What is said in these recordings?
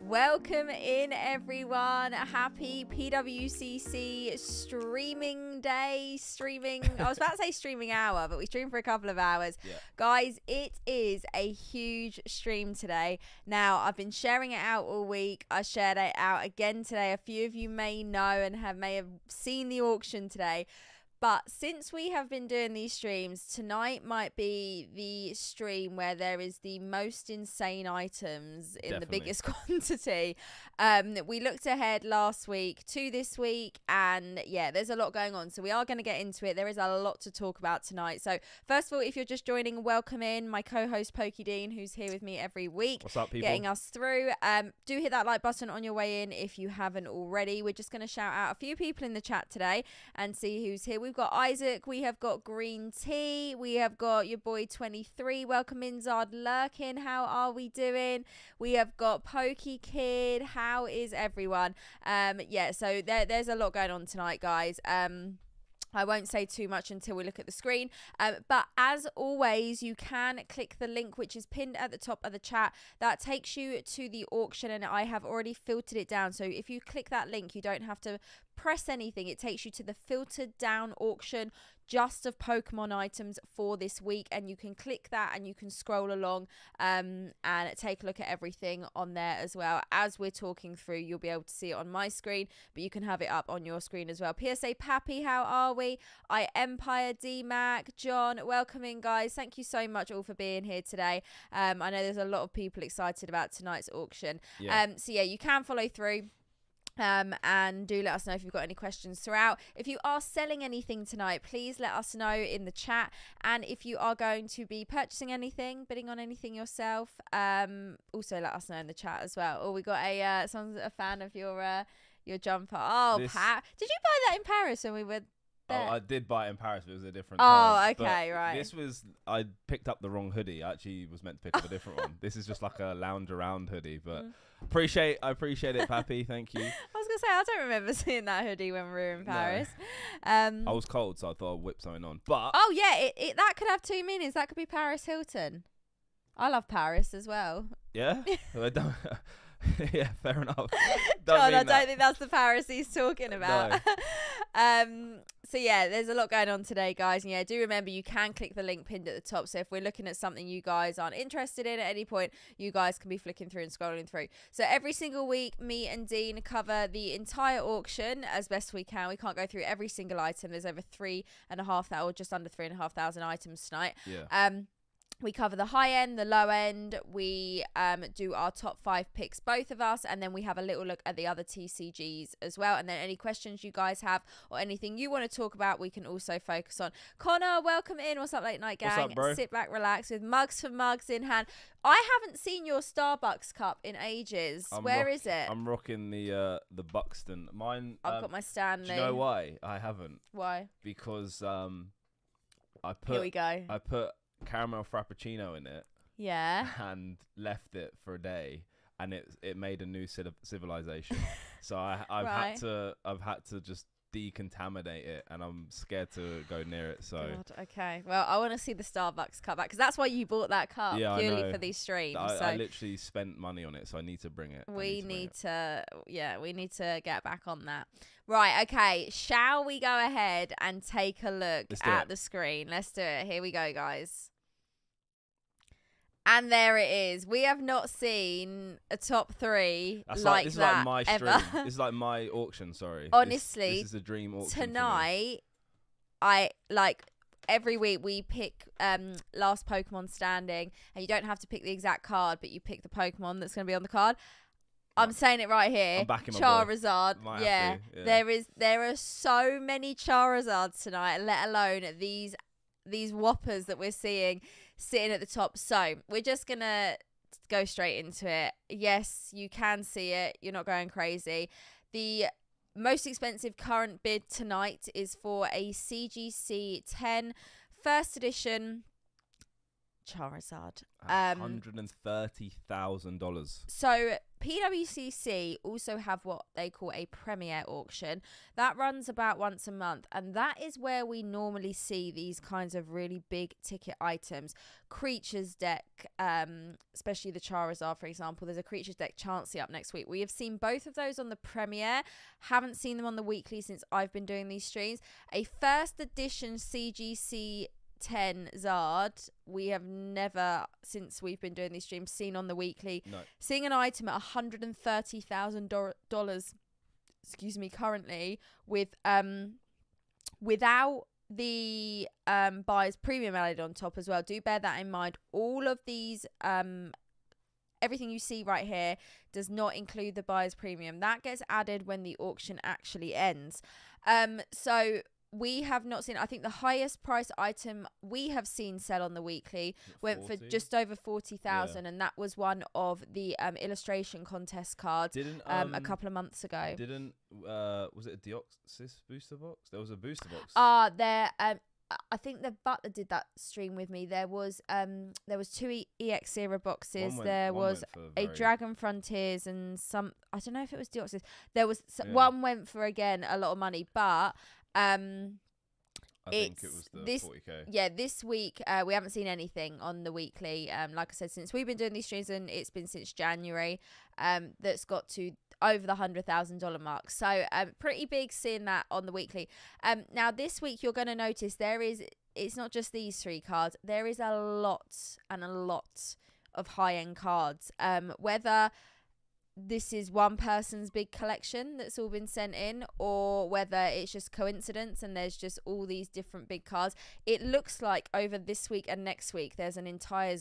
Welcome in, everyone. Happy PWCC streaming day. I was about to say streaming hour, but we streamed for a couple of hours. Yeah. Guys, it is a huge stream today. Now, I've been sharing it out all week. I shared it out again today. A few of you may know and may have seen the auction today. But since we have been doing these streams, tonight might be the stream where there is the most insane items in the biggest quantity. We looked ahead last week to this week, and yeah, there's a lot going on. So we are going to get into it. There is a lot to talk about tonight. So first of all, if you're just joining, welcome in. My co-host Pokey Dean, who's here with me every week. What's up, people? Getting us through. Do hit that like button on your way in if you haven't already. We're just going to shout out a few people in the chat today and see who's here. We've got Isaac, we have got Green Tea, we have got your boy 23, welcome in Zard Lurkin, how are we doing? We have got Pokey Kid, how is everyone? Yeah, so there's a lot going on tonight, guys. I won't say too much until we look at the screen. But as always, you can click the link which is pinned at the top of the chat. That takes you to the auction, and I have already filtered it down. So if you click that link, you don't have to press anything. It takes you to the filtered down auction just of Pokemon items for this week, and you can click that and you can scroll along and take a look at everything on there as well. As we're talking through, you'll be able to see it on my screen, but you can have it up on your screen as well. PSA Pappy, how are we? I Empire, D-Mac, John, welcome in, guys. Thank you so much all for being here today. I know there's a lot of people excited about tonight's auction. So yeah, you can follow through. And do let us know if you've got any questions throughout. If you are selling anything tonight, please let us know in the chat. And if you are going to be purchasing anything, bidding on anything yourself, also let us know in the chat as well. Or we got someone's a fan of your jumper. Oh, Pat, did you buy that in Paris when we were there? Oh, I did buy it in Paris, but it was a different time. But Right. I picked up the wrong hoodie. I actually was meant to pick up a different one. This is just like a lounge around hoodie, but I appreciate it, Pappy. Thank you. I was gonna say I don't remember seeing that hoodie when we were in Paris. No. I was cold, so I thought I'd whip something on. But it that could have two meanings. That could be Paris Hilton. I love Paris as well. Yeah. Yeah, fair enough. John, I don't think that's the Paris he's talking about. No. So yeah, there's a lot going on today, guys. And yeah, do remember you can click the link pinned at the top. So if we're looking at something you guys aren't interested in at any point, you guys can be flicking through and scrolling through. So every single week, me and Dean cover the entire auction as best we can. We can't go through every single item. There's over 3,500 or just under 3,500 items tonight. Yeah. We cover the high end, the low end. We do our top 5 picks, both of us, and then we have a little look at the other TCGs as well. And then any questions you guys have or anything you want to talk about, we can also focus on. Connor, welcome in. What's up, Late Night Gang? What's up, bro? Sit back, relax with mugs for mugs in hand. I haven't seen your Starbucks cup in ages. Where is it? I'm rocking the Buxton. Mine. I've got my Stanley. Do you know why I haven't? Why? Because Here we go. I put caramel frappuccino in it, and left it for a day, and it made a new civilization. So I've had to just decontaminate it, and I'm scared to go near it. So God, okay, well, I want to see the Starbucks cup back, because that's why you bought that cup, purely for these streams. I literally spent money on it, so I need to bring it. We need to get back on that. Right, okay, shall we go ahead and take a look at the screen? Let's do it. Here we go, guys. And there it is. We have not seen a top 3 this that is like my ever. Stream. This is like my auction, sorry. Honestly, this is a dream auction. Tonight, every week we pick last Pokemon standing, and you don't have to pick the exact card, but you pick the Pokemon that's going to be on the card. I'm saying it right here. I'm backing my Charizard. boy. Yeah. There are so many Charizards tonight, let alone these whoppers that we're seeing sitting at the top. So we're just gonna go straight into it. Yes, you can see it. You're not going crazy. The most expensive current bid tonight is for a CGC 10 first edition Charizard. $130,000. So PWCC also have what they call a premiere auction that runs about once a month, and that is where we normally see these kinds of really big ticket items. Creatures deck, especially the Charizard, for example. There's a Creatures deck Chansey up next week. We have seen both of those on the premiere, haven't seen them on the weekly since I've been doing these streams. A first edition CGC 10 Zard we have never, since we've been doing these streams, seen on the weekly. No. Seeing an item at $130,000 currently with without the buyer's premium added on top as well. Do bear that in mind. All of these everything you see right here does not include the buyer's premium. That gets added when the auction actually ends. So we have not seen, I think the highest price item we have seen sell on the weekly went for just over 40,000, and that was one of the illustration contest cards a couple of months ago. Was it a Deoxys booster box? There was a booster box. I think the Butler did that stream with me. There was 2 EX era boxes. There was a Dragon Frontiers and some, I don't know if it was Deoxys. There was one went for, again, a lot of money, but I think it was the 40k. Yeah, this week we haven't seen anything on the weekly. Like I said, since we've been doing these streams, and it's been since January, that's got to over the $100,000 mark. So pretty big seeing that on the weekly. Now this week you're going to notice it's not just these 3 cards. There is a lot of high-end cards. Whether this is one person's big collection that's all been sent in, or whether it's just coincidence and there's just all these different big cards. It looks like over this week and next week there's an entire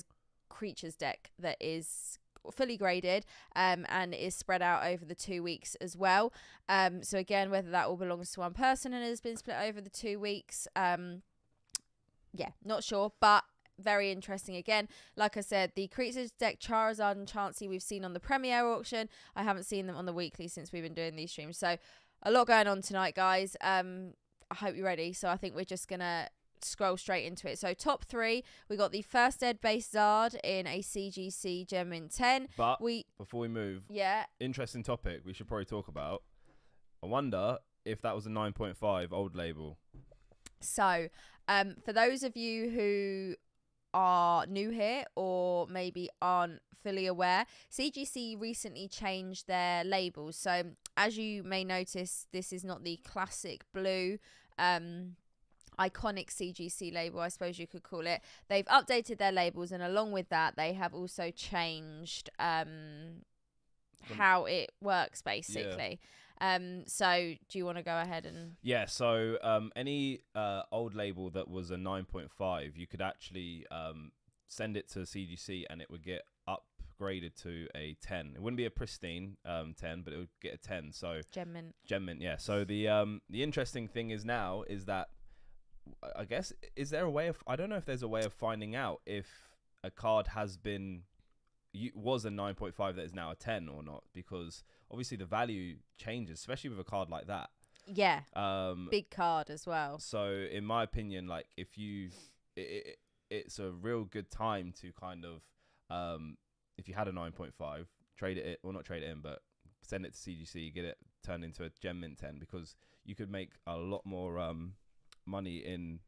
Creatures deck that is fully graded and is spread out over the 2 weeks as well. So again, whether that all belongs to one person and has been split over the 2 weeks, not sure, but very interesting. Again, like I said, the Creatures deck Charizard and Chansey we've seen on the premiere auction. I haven't seen them on the weekly since we've been doing these streams. So a lot going on tonight, guys. I hope you're ready. So I think we're just gonna scroll straight into it. So top 3, we got the first ed base Zard in a CGC Gem in 10. But before we move, interesting topic we should probably talk about. I wonder if that was a 9.5 old label. So for those of you who are new here or maybe aren't fully aware, CGC recently changed their labels. So as you may notice, this is not the classic blue iconic CGC label, I suppose you could call it. They've updated their labels, and along with that they have also changed how it works basically. So do you want to go ahead and so any old label that was a 9.5, you could actually send it to CGC and it would get upgraded to a 10. It wouldn't be a pristine 10, but it would get a 10. So Gem Mint, yeah. So the interesting thing is now is that I guess, is there a way of, I don't know if there's a way of finding out if a card was a 9.5 that is now a 10 or not, because obviously the value changes, especially with a card like that. Yeah. Big card as well. So in my opinion, like if you, it's a real good time to kind of, if you had a 9.5, trade it, well not trade it in, but send it to CGC, get it turned into a Gem Mint 10, because you could make a lot more money in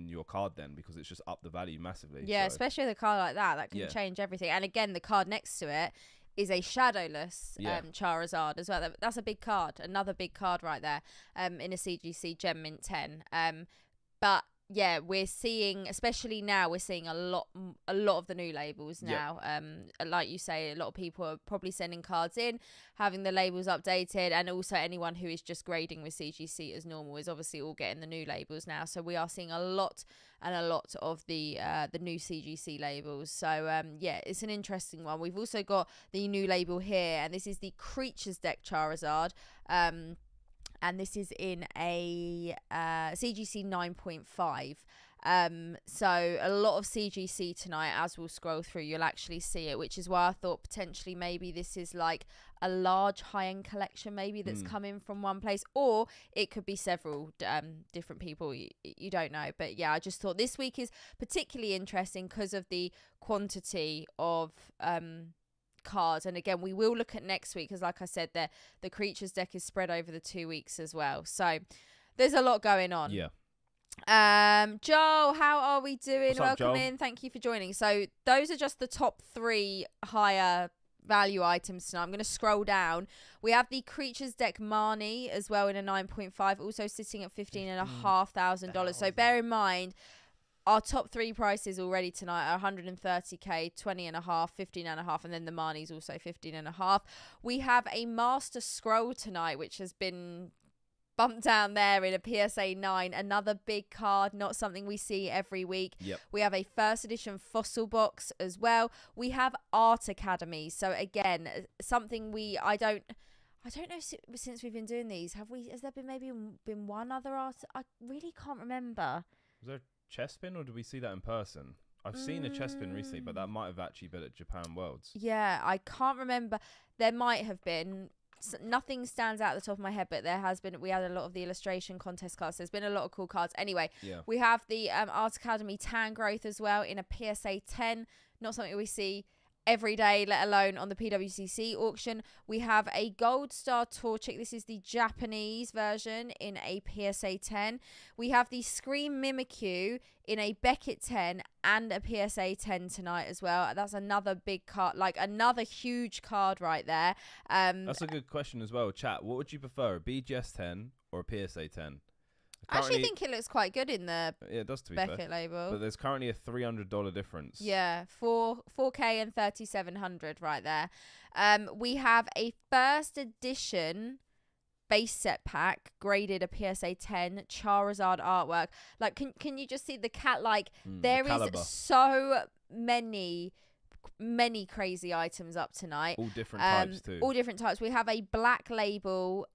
your card then, because it's just up the value massively. Yeah, so, especially with a card like that can change everything. And again, the card next to it is a shadowless Charizard as well. That's a big card, another big card right there, in a CGC Gem Mint 10. But yeah, we're seeing, especially now, we're seeing a lot of the new labels now. Like you say, a lot of people are probably sending cards in, having the labels updated, and also anyone who is just grading with CGC as normal is obviously all getting the new labels now. So we are seeing a lot of the new CGC labels. So it's an interesting one. We've also got the new label here, and this is the Creatures deck Charizard. And this is in a CGC 9.5. So a lot of CGC tonight. As we'll scroll through, you'll actually see it, which is why I thought potentially maybe this is like a large high-end collection maybe that's coming from one place, or it could be several different people. You don't know, but yeah, I just thought this week is particularly interesting because of the quantity of cards. And again, we will look at next week because, like I said, the creatures deck is spread over the 2 weeks as well, so there's a lot going on. Joel, how are we doing? Welcome in, thank you for joining. So those are just the top 3 higher value items tonight. I'm going to scroll down. We have the creatures deck Marnie as well in a 9.5, also sitting at $15,500. So bear in mind, our top 3 prices already tonight are 130k, 20.5, 15.5, and then the Marnie's also 15.5. We have a Master Scroll tonight, which has been bumped down there in a PSA 9, another big card, not something we see every week. We have a first edition fossil box as well. We have Art Academy, so again, something I don't know, since we've been doing these, has there been one other art? I really can't remember. Was there a chess pin, or did we see that in person? I've seen a chess pin recently, but that might have actually been at Japan Worlds. Yeah, I can't remember. There might have been. Nothing stands out at the top of my head, but we had a lot of the illustration contest cards. There's been a lot of cool cards. Anyway, we have the Art Academy Tan Growth as well in a PSA 10. Not something we see every day, let alone on the PWCC auction. We have a Gold Star Torchic. This is the Japanese version in a PSA 10. We have the Scream Mimikyu in a Beckett 10 and a PSA 10 tonight as well. That's another big card, like another huge card right there. That's a good question as well. Chat, what would you prefer, a BGS 10 or a PSA 10? I actually think it looks quite good in the it does, to be Beckett fair. label. But there's currently a $300 difference. Yeah, 4K and 3,700 right there. We have a first edition base set pack, graded a PSA 10 Charizard artwork. Like, can you just see the cat? Like, there is so many crazy items up tonight. All different types too. All different types. We have a black label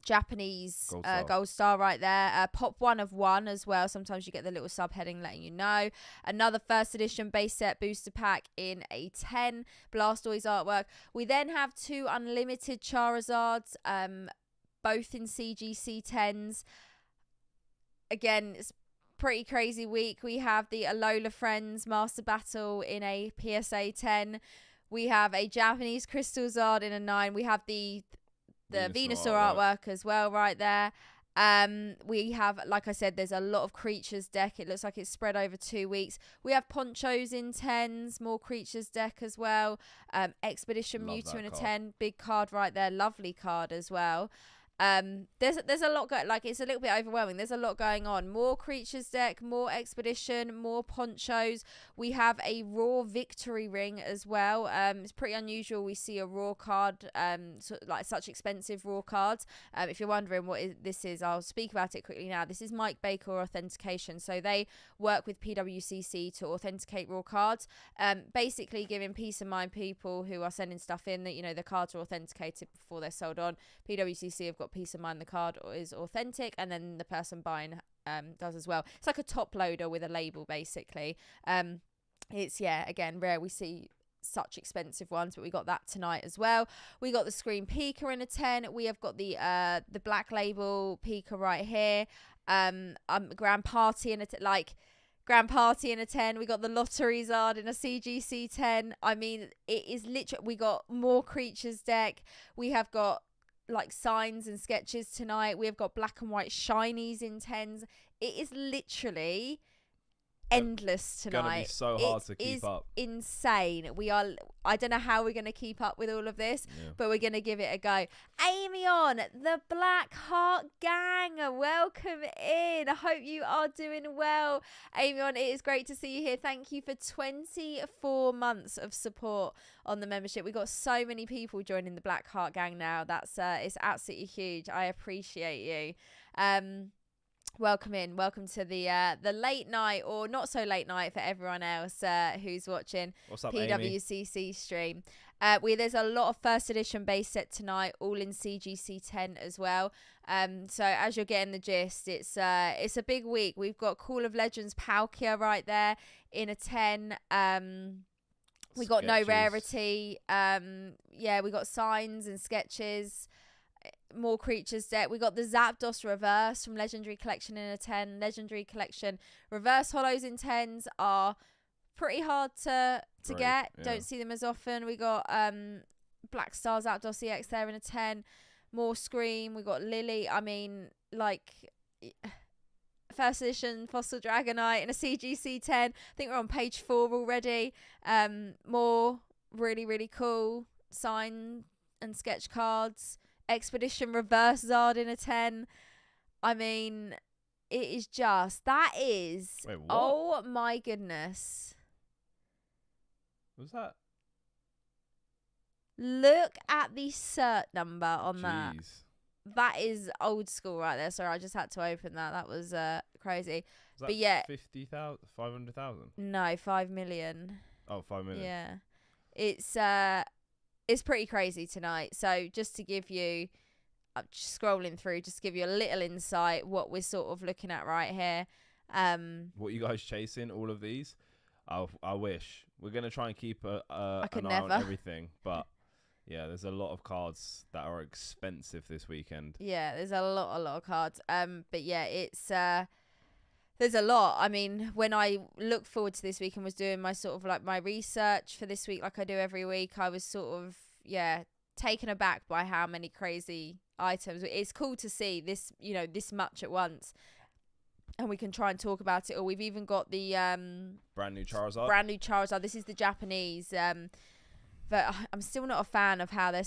Japanese gold star right there. Pop 1 of 1 as well. Sometimes you get the little subheading letting you know. Another first edition base set booster pack in a 10 Blastoise artwork. We then have 2 unlimited Charizards, both in CGC 10s. Again, it's pretty crazy week. We have the Alola Friends Master Battle in a PSA 10. We have a Japanese Crystal Zard in a 9. We have the Venusaur artwork as well right there. We have, like I said, there's a lot of creatures deck. It looks like it's spread over 2 weeks. We have Ponchos in 10s, more creatures deck as well. Expedition Mewtwo in a 10, big card right there, lovely card as well. There's a lot like it's a little bit overwhelming. There's a lot going on. More creatures deck, more expedition, more ponchos. We have a raw victory ring as well. It's pretty unusual we see a raw card, like such expensive raw cards. If you're wondering what this is, I'll speak about it quickly now. This is Mike Baker Authentication. So they work with PWCC to authenticate raw cards, basically giving peace of mind people who are sending stuff in that, you know, the cards are authenticated before they're sold on. PWCC have got peace of mind the card is authentic, and then the person buying does as well. It's like a top loader with a label basically. It's again rare we see such expensive ones, but we got that tonight as well. We got the Screen Pika in a 10. We have got the black label Pika right here. Grand Party in a Grand Party in a 10. We got the Lottery Zard in a CGC 10. I mean, it is literally, we got more creatures deck. We have got like signs and sketches tonight. We have got black and white shinies in 10s. It is literally endless tonight. Gonna be so hard to keep up. Insane. I don't know how we're gonna keep up with all of this, but we're gonna give it a go. Amy on the Black Heart Gang, welcome in. I hope you are doing well. Amy on, it is great to see you here. Thank you for 24 months of support on the membership. We got so many people joining the Black Heart Gang now. That's it's absolutely huge. I appreciate you. Welcome in. Welcome to the late night, or not so late night for everyone else who's watching. What's up, PWCC stream. There's a lot of first edition base set tonight, all in CGC 10 as well. So as you're getting the gist, it's a big week. We've got Call of Legends Palkia right there in a 10. We got No Rarity. We got Signs and Sketches. More creatures deck. We got the Zapdos reverse from Legendary Collection in a 10. Legendary Collection reverse holos in 10s are pretty hard to get. Yeah. Don't see them as often. We got Black Star Zapdos EX there in a 10. More Scream. We got Lily. I mean, like, first edition Fossil Dragonite in a CGC 10. I think we're on page 4 already. More really, really cool sign and sketch cards. Expedition Reverse Zard in a 10. I mean, it is just, that is, wait, oh my goodness. What's that? Look at the cert number on that. That is old school right there. Sorry, I just had to open that. That was crazy. But yeah, 50,000, 500,000. No, 5 million. Oh, 5 million. Yeah, it's pretty crazy tonight. So just to give you, I'm just scrolling through, just to give you a little insight what we're sort of looking at right here. What you guys chasing? All of these? I wish. We're gonna try and keep an eye on everything, but. Yeah, there's a lot of cards that are expensive this weekend. Yeah, there's a lot of cards. But yeah, it's there's a lot. I mean, when I look forward to this week and was doing my sort of like my research for this week, like I do every week, I was sort of taken aback by how many crazy items. It's cool to see this, this much at once. And we can try and talk about it all. We've even got the brand new Charizard. This is the Japanese. But I'm still not a fan of how they're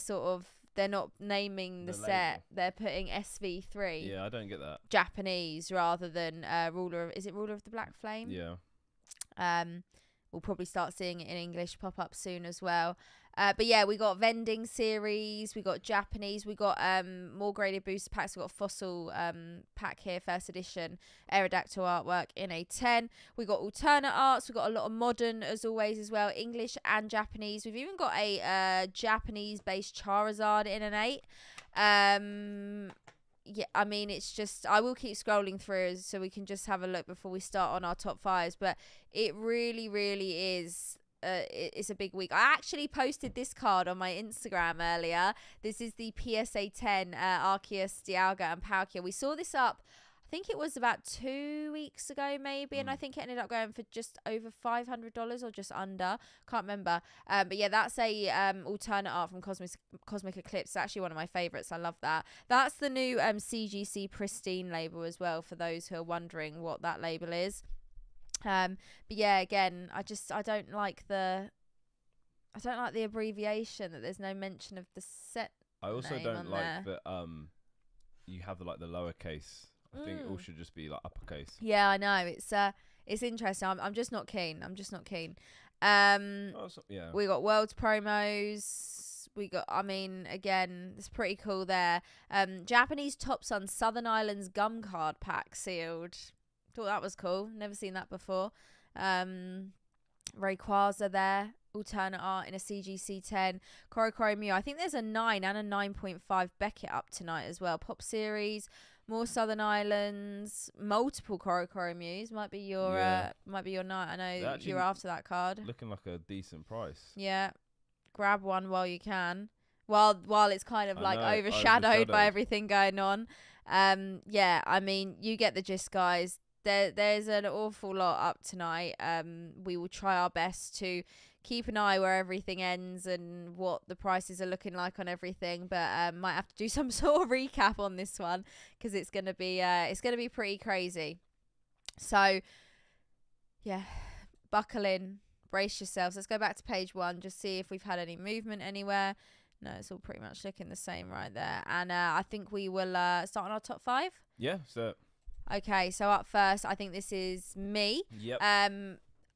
not naming the set. They're putting SV3. Yeah, I don't get that. Japanese rather than Ruler of the Black Flame? Yeah. We'll probably start seeing it in English pop up soon as well. But yeah, we got vending series, we got Japanese, we got more graded booster packs, we got fossil pack here, first edition Aerodactyl artwork in a 10. We got alternate arts, we got a lot of modern as always as well, English and Japanese. We've even got a Japanese based Charizard in an 8. Yeah, I mean, it's just, I will keep scrolling through so we can just have a look before we start on our top 5s, but it really, really is. It's a big week. I actually posted this card on my Instagram earlier. This is the PSA 10 Arceus, Dialga and Palkia. We saw this up, I think it was about 2 weeks ago maybe, and I think it ended up going for just over $500 or just under. Can't remember. But yeah, that's a alternate art from Cosmic Eclipse. It's actually one of my favourites. I love that. That's the new CGC Pristine label as well, for those who are wondering what that label is. But yeah, again, I don't like the abbreviation, that there's no mention of the set. I also don't like that you have the lowercase. I think it all should just be like uppercase. Yeah, I know. It's interesting. I'm just not keen. We got Worlds promos. We got, I mean, again, it's pretty cool there. Japanese Top Sun Southern Islands gum card pack sealed. Thought that was cool. Never seen that before. Rayquaza there. Alternate art in a CGC 10. Korokoro Mew. I think there's a 9 and a 9.5 Beckett up tonight as well. Pop series. More Southern Islands. Multiple Korokoro Mews. Might be your night. I know you're after that card. Looking like a decent price. Yeah. Grab one while you can. While it's kind of overshadowed by everything going on. Yeah, I mean, you get the gist, guys. There's an awful lot up tonight. We will try our best to keep an eye where everything ends and what the prices are looking like on everything, but might have to do some sort of recap on this one, because it's gonna be pretty crazy. So yeah, buckle in, brace yourselves. Let's go back to page 1, just see if we've had any movement anywhere. No, it's all pretty much looking the same right there. And I think we will start on our top 5. Yeah, so. Okay, so up first, I think this is me. Yep.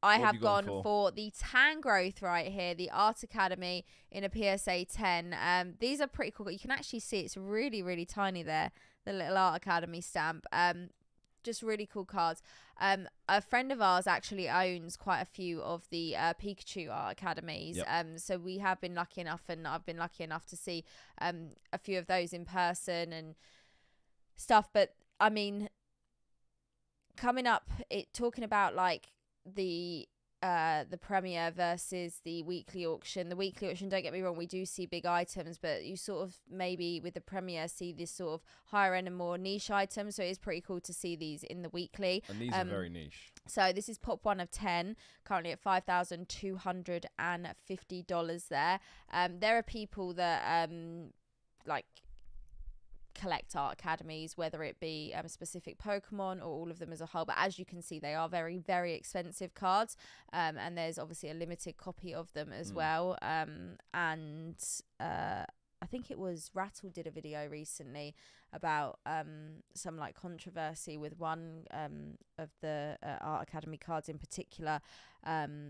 I have gone for the Tangrowth right here, the Art Academy in a PSA 10. These are pretty cool. You can actually see it's really, really tiny there, the little Art Academy stamp. just really cool cards. A friend of ours actually owns quite a few of the Pikachu art academies. So we have been lucky enough, and I've been lucky enough to see a few of those in person and stuff. But I mean, coming up, talking about like the premiere versus the weekly auction. The weekly auction, don't get me wrong, we do see big items, but you sort of maybe with the premiere see this sort of higher end and more niche items. So it is pretty cool to see these in the weekly. And these are very niche. So this is pop 1 of 10, currently at $5,250 there. There are people that like collect art academies, whether it be specific Pokemon or all of them as a whole, but as you can see, they are very, very expensive cards, and there's obviously a limited copy of them as well. And I think it was Rattle did a video recently about some like controversy with one of the art academy cards in particular,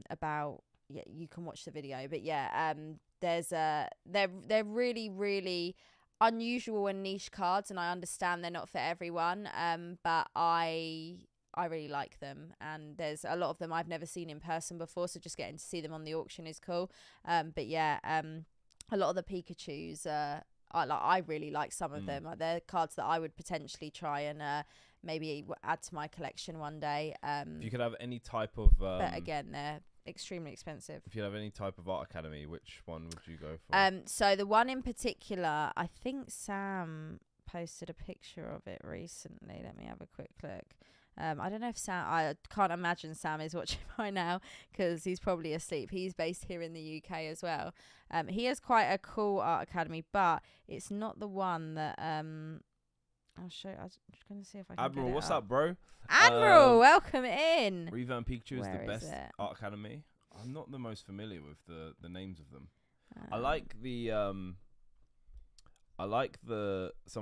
about, yeah, you can watch the video, but yeah, they're really, really unusual and niche cards, and I understand they're not for everyone, but I really like them, and there's a lot of them I've never seen in person before, so just getting to see them on the auction is cool. But yeah, a lot of the Pikachus, I really like some of them. They're cards that I would potentially try and maybe add to my collection one day. If you could have any type of but again, they're extremely expensive. If you have any type of art academy, which one would you go for? So the one in particular, I think Sam posted a picture of it recently. Let me have a quick look. I don't know if I can't imagine Sam is watching right now because he's probably asleep. He's based here in the UK as well. He has quite a cool art academy, but it's not the one that I'll show you. I'm just going to see if I can Admiral, get it what's up. up, bro? Admiral, welcome in. Revamp Pikachu is the Where best is it? art academy. I'm not the most familiar with the names of them. I like some of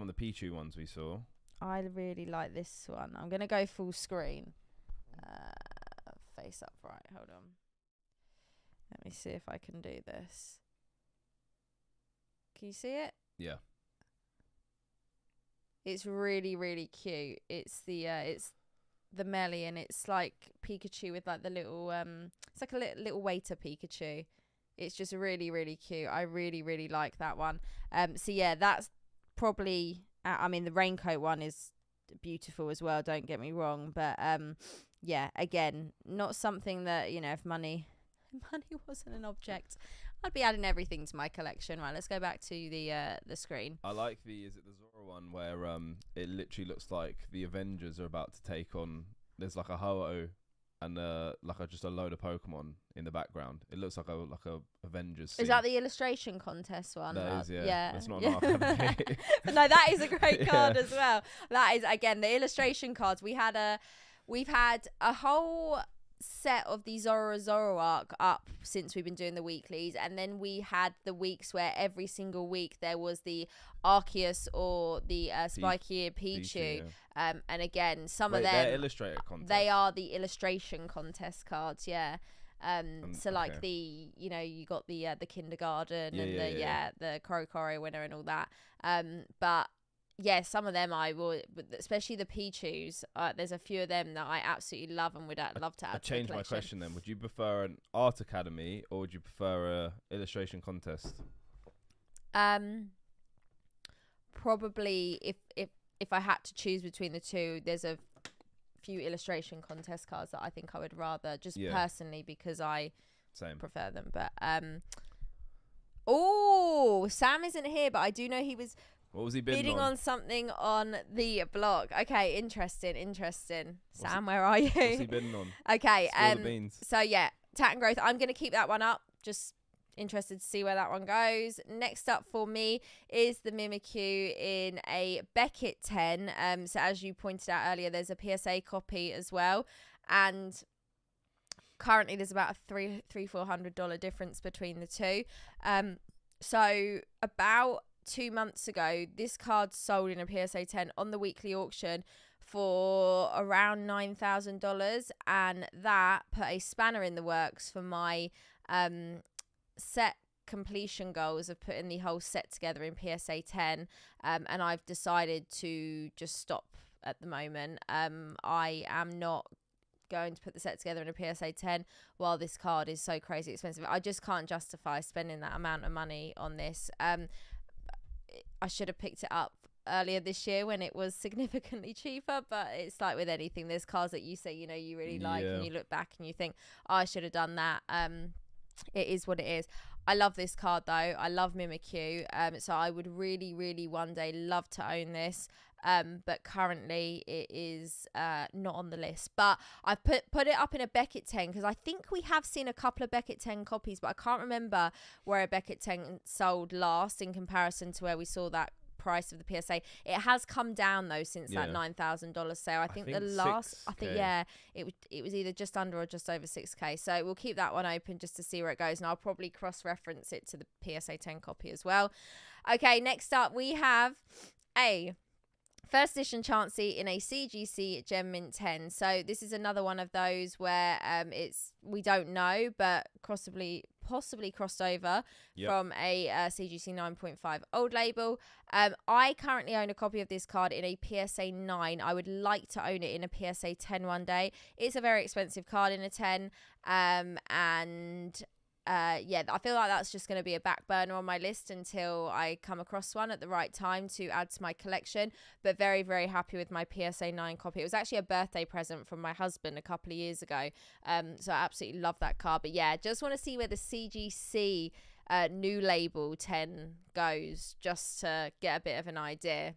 the Pichu ones we saw. I really like this one. I'm going to go full screen. Face up right. Hold on. Let me see if I can do this. Can you see it? Yeah. It's really, really cute. It's the Melly, and it's like Pikachu with like the little it's like a little waiter Pikachu. It's just really, really cute. I really, really like that one. So yeah, that's probably I mean, the raincoat one is beautiful as well, don't get me wrong, but yeah, again, not something that, you know, if money wasn't an object, I'd be adding everything to my collection. Right, let's go back to the screen. I like is it the Zora one where it literally looks like the Avengers are about to take on, there's like a Ho-Oh and just a load of Pokemon in the background. It looks like a Avengers scene. Is that the illustration contest one? That is, yeah. Yeah. That's not an art academy. No, that is a great card as well. That is, again, the illustration cards. We've had a whole set of the Zoro arc up since we've been doing the weeklies, and then we had the weeks where every single week there was the Arceus or the Spiky Pichu. Yeah. And again, some of them, they're illustrator contest. They are the illustration contest cards, yeah. So like the, you know, you got the kindergarten the Korokoro winner and all that. But yeah, some of them I will, especially the Pichus. There's a few of them that I absolutely love and would love to add. I change my question then. Would you prefer an art academy or would you prefer a illustration contest? Probably if I had to choose between the two, there's a few illustration contest cards that I think I would rather, just personally, because I prefer them. But oh, Sam isn't here, but I do know he was. What was he bidding on something on the blog. Okay, interesting. Sam, where are you? What's he bidding on? Okay, Spill the beans. So yeah, Tat and Growth. I'm gonna keep that one up. Just interested to see where that one goes. Next up for me is the Mimikyu in a Beckett 10. So as you pointed out earlier, there's a PSA copy as well, and currently there's about a $300-400 difference between the two. So about 2 months ago, this card sold in a PSA 10 on the weekly auction for around $9,000, and that put a spanner in the works for my set completion goals of putting the whole set together in PSA 10, and I've decided to just stop at the moment. I am not going to put the set together in a PSA 10 while this card is so crazy expensive. I just can't justify spending that amount of money on this. I should have picked it up earlier this year when it was significantly cheaper, but it's like with anything, there's cards that you say, you know, you really like, and you look back and you think, oh, I should have done that. It is what it is. I love this card though. I love Mimikyu. So I would really, really one day love to own this. But currently it is not on the list. But I've put it up in a Beckett 10 because I think we have seen a couple of Beckett 10 copies, but I can't remember where a Beckett 10 sold last in comparison to where we saw that price of the PSA. It has come down though since that $9,000 sale. I think the last 6K. It was either just under or just over 6K. So we'll keep that one open just to see where it goes, and I'll probably cross-reference it to the PSA 10 copy as well. Okay, next up we have a first edition Chansey in a CGC Gem Mint 10. So this is another one of those where we don't know, but possibly crossed over from a CGC 9.5 old label. I currently own a copy of this card in a PSA 9. I would like to own it in a PSA 10 one day. It's a very expensive card in a 10, and I feel like that's just going to be a back burner on my list until I come across one at the right time to add to my collection. But very, very happy with my PSA 9 copy. It was actually a birthday present from my husband a couple of years ago. So I absolutely love that card. But yeah, just want to see where the CGC new label 10 goes, just to get a bit of an idea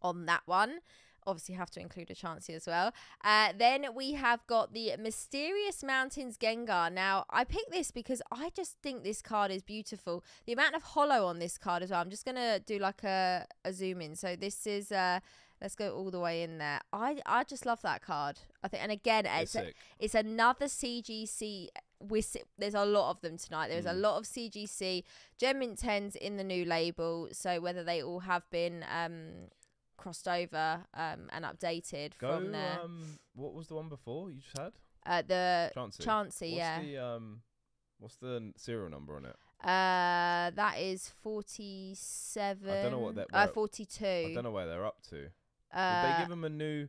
on that one. Obviously have to include a Chansey as well. Then we have got the Mysterious Mountains Gengar. Now, I picked this because I just think this card is beautiful. The amount of holo on this card as well. I'm just going to do like a zoom in. So this is, let's go all the way in there. I just love that card. I think, and again, it's another CGC. There's a lot of them tonight. There's a lot of CGC Gem Mint 10s in the new label. So whether they all have been crossed over and updated from there. What was the one before you just had? The Chansey. What's the serial number on it? That is 47. I don't know what that. 42. I don't know where they're up to. Would they give them a new?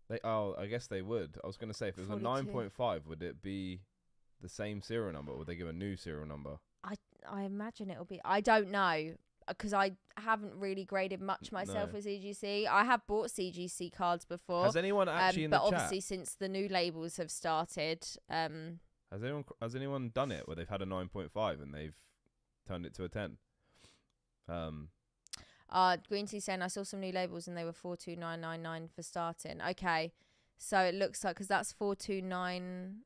I guess they would. I was going to say if it was 42. A 9.5, would it be the same serial number, or would they give a new serial number? I imagine it'll be. I don't know, because I haven't really graded much myself with CGC. I have bought CGC cards before. Has anyone actually in the chat? But obviously since the new labels have started. Has anyone done it where they've had a 9.5 and they've turned it to a 10? Green Tea saying I saw some new labels and they were 42999 for starting. Okay, so it looks like, because that's 429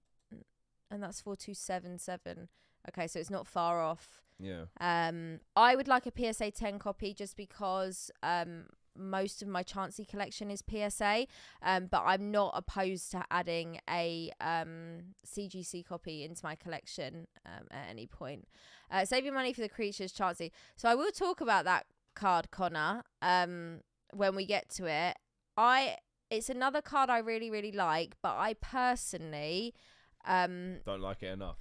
and that's 4277. Okay, so it's not far off. Yeah. I would like a PSA 10 copy just because most of my Chansey collection is PSA, but I'm not opposed to adding a CGC copy into my collection at any point. Save your money for the Creatures Chansey. So I will talk about that card, Connor, when we get to it. It's another card I really, really like, but I personally don't like it enough.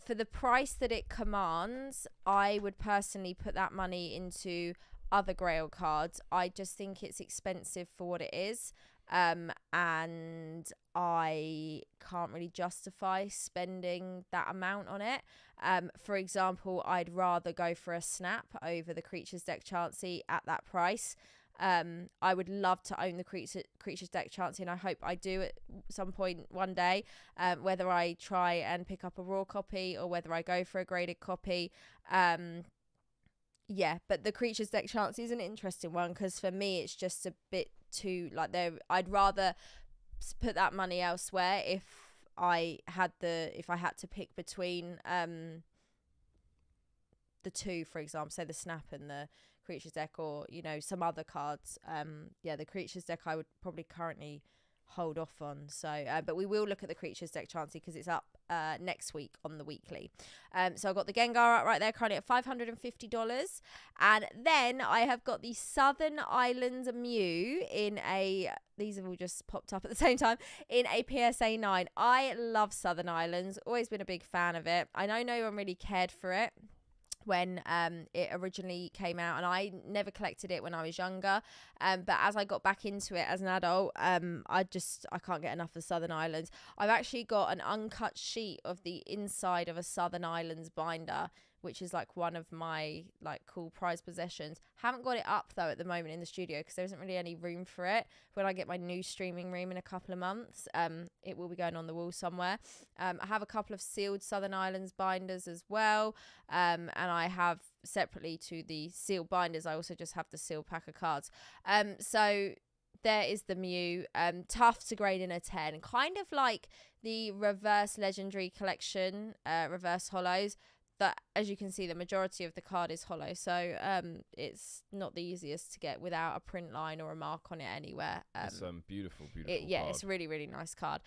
For the price that it commands, I would personally put that money into other Grail cards. I just think it's expensive for what it is. And I can't really justify spending that amount on it. For example, I'd rather go for a Snap over the Creatures Deck Chansey at that price. I would love to own the Creatures Deck Chansey, and I hope I do at some point one day, whether I try and pick up a raw copy or whether I go for a graded copy. But the Creatures Deck Chansey is an interesting one because for me it's just a bit too I'd rather put that money elsewhere if I had to pick between the two, for example, say the Snap and the Creatures Deck, or some other cards. The Creatures Deck I would probably currently hold off on. So but we will look at the Creatures Deck Chansey because it's up next week on the weekly. So I've got the Gengar up right there currently at $550, and then I have got the Southern Islands Mew in these have all just popped up at the same time, in a PSA 9. I love Southern Islands, always been a big fan of it. I know no one really cared for it when it originally came out, and I never collected it when I was younger, but as I got back into it as an adult, I can't get enough of Southern Islands. I've actually got an uncut sheet of the inside of a Southern Islands binder, which is like one of my like cool prized possessions. Haven't got it up though at the moment in the studio because there isn't really any room for it. When I get my new streaming room in a couple of months, it will be going on the wall somewhere. I have a couple of sealed Southern Islands binders as well, and I have separately to the sealed binders, I also just have the sealed pack of cards. So there is the Mew. Tough to grade in a 10, kind of like the reverse legendary collection, reverse holos. But as you can see, the majority of the card is hollow, so it's not the easiest to get without a print line or a mark on it anywhere. It's beautiful card. It's a really, really nice card.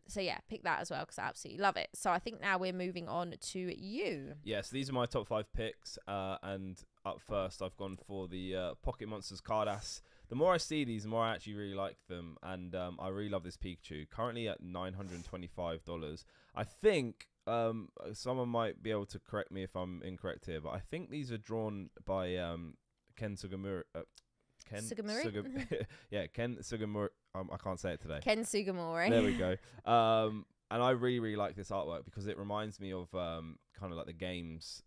So yeah, pick that as well because I absolutely love it. So I think now we're moving on to you. Yes, these are my top 5 picks, and up first I've gone for the Pocket Monsters card ass. The more I see these, the more I actually really like them, and I really love this Pikachu. Currently at $925. I think someone might be able to correct me if I'm incorrect here, but I think these are drawn by Ken Sugimura. Sugimori? Yeah, Ken Sugimura. I can't say it today. Ken Sugimori. There we go. And I really, really like this artwork because it reminds me of kind of like the games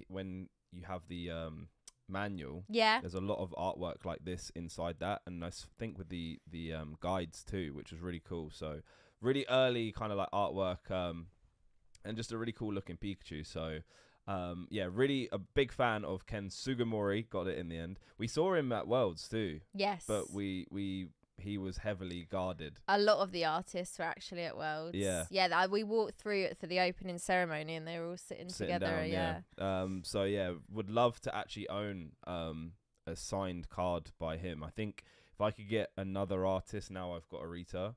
when you have the manual. Yeah. There's a lot of artwork like this inside that, and I think with the guides too, which was really cool. So really early kind of like artwork, and just a really cool looking Pikachu. So yeah, really a big fan of Ken Sugimori. Got it in the end. We saw him at Worlds too. Yes. But he was heavily guarded. A lot of the artists were actually at Worlds. Yeah. Yeah, we walked through it for the opening ceremony and they were all sitting together. Down, yeah. So yeah, would love to actually own a signed card by him. I think if I could get another artist, now I've got Arita,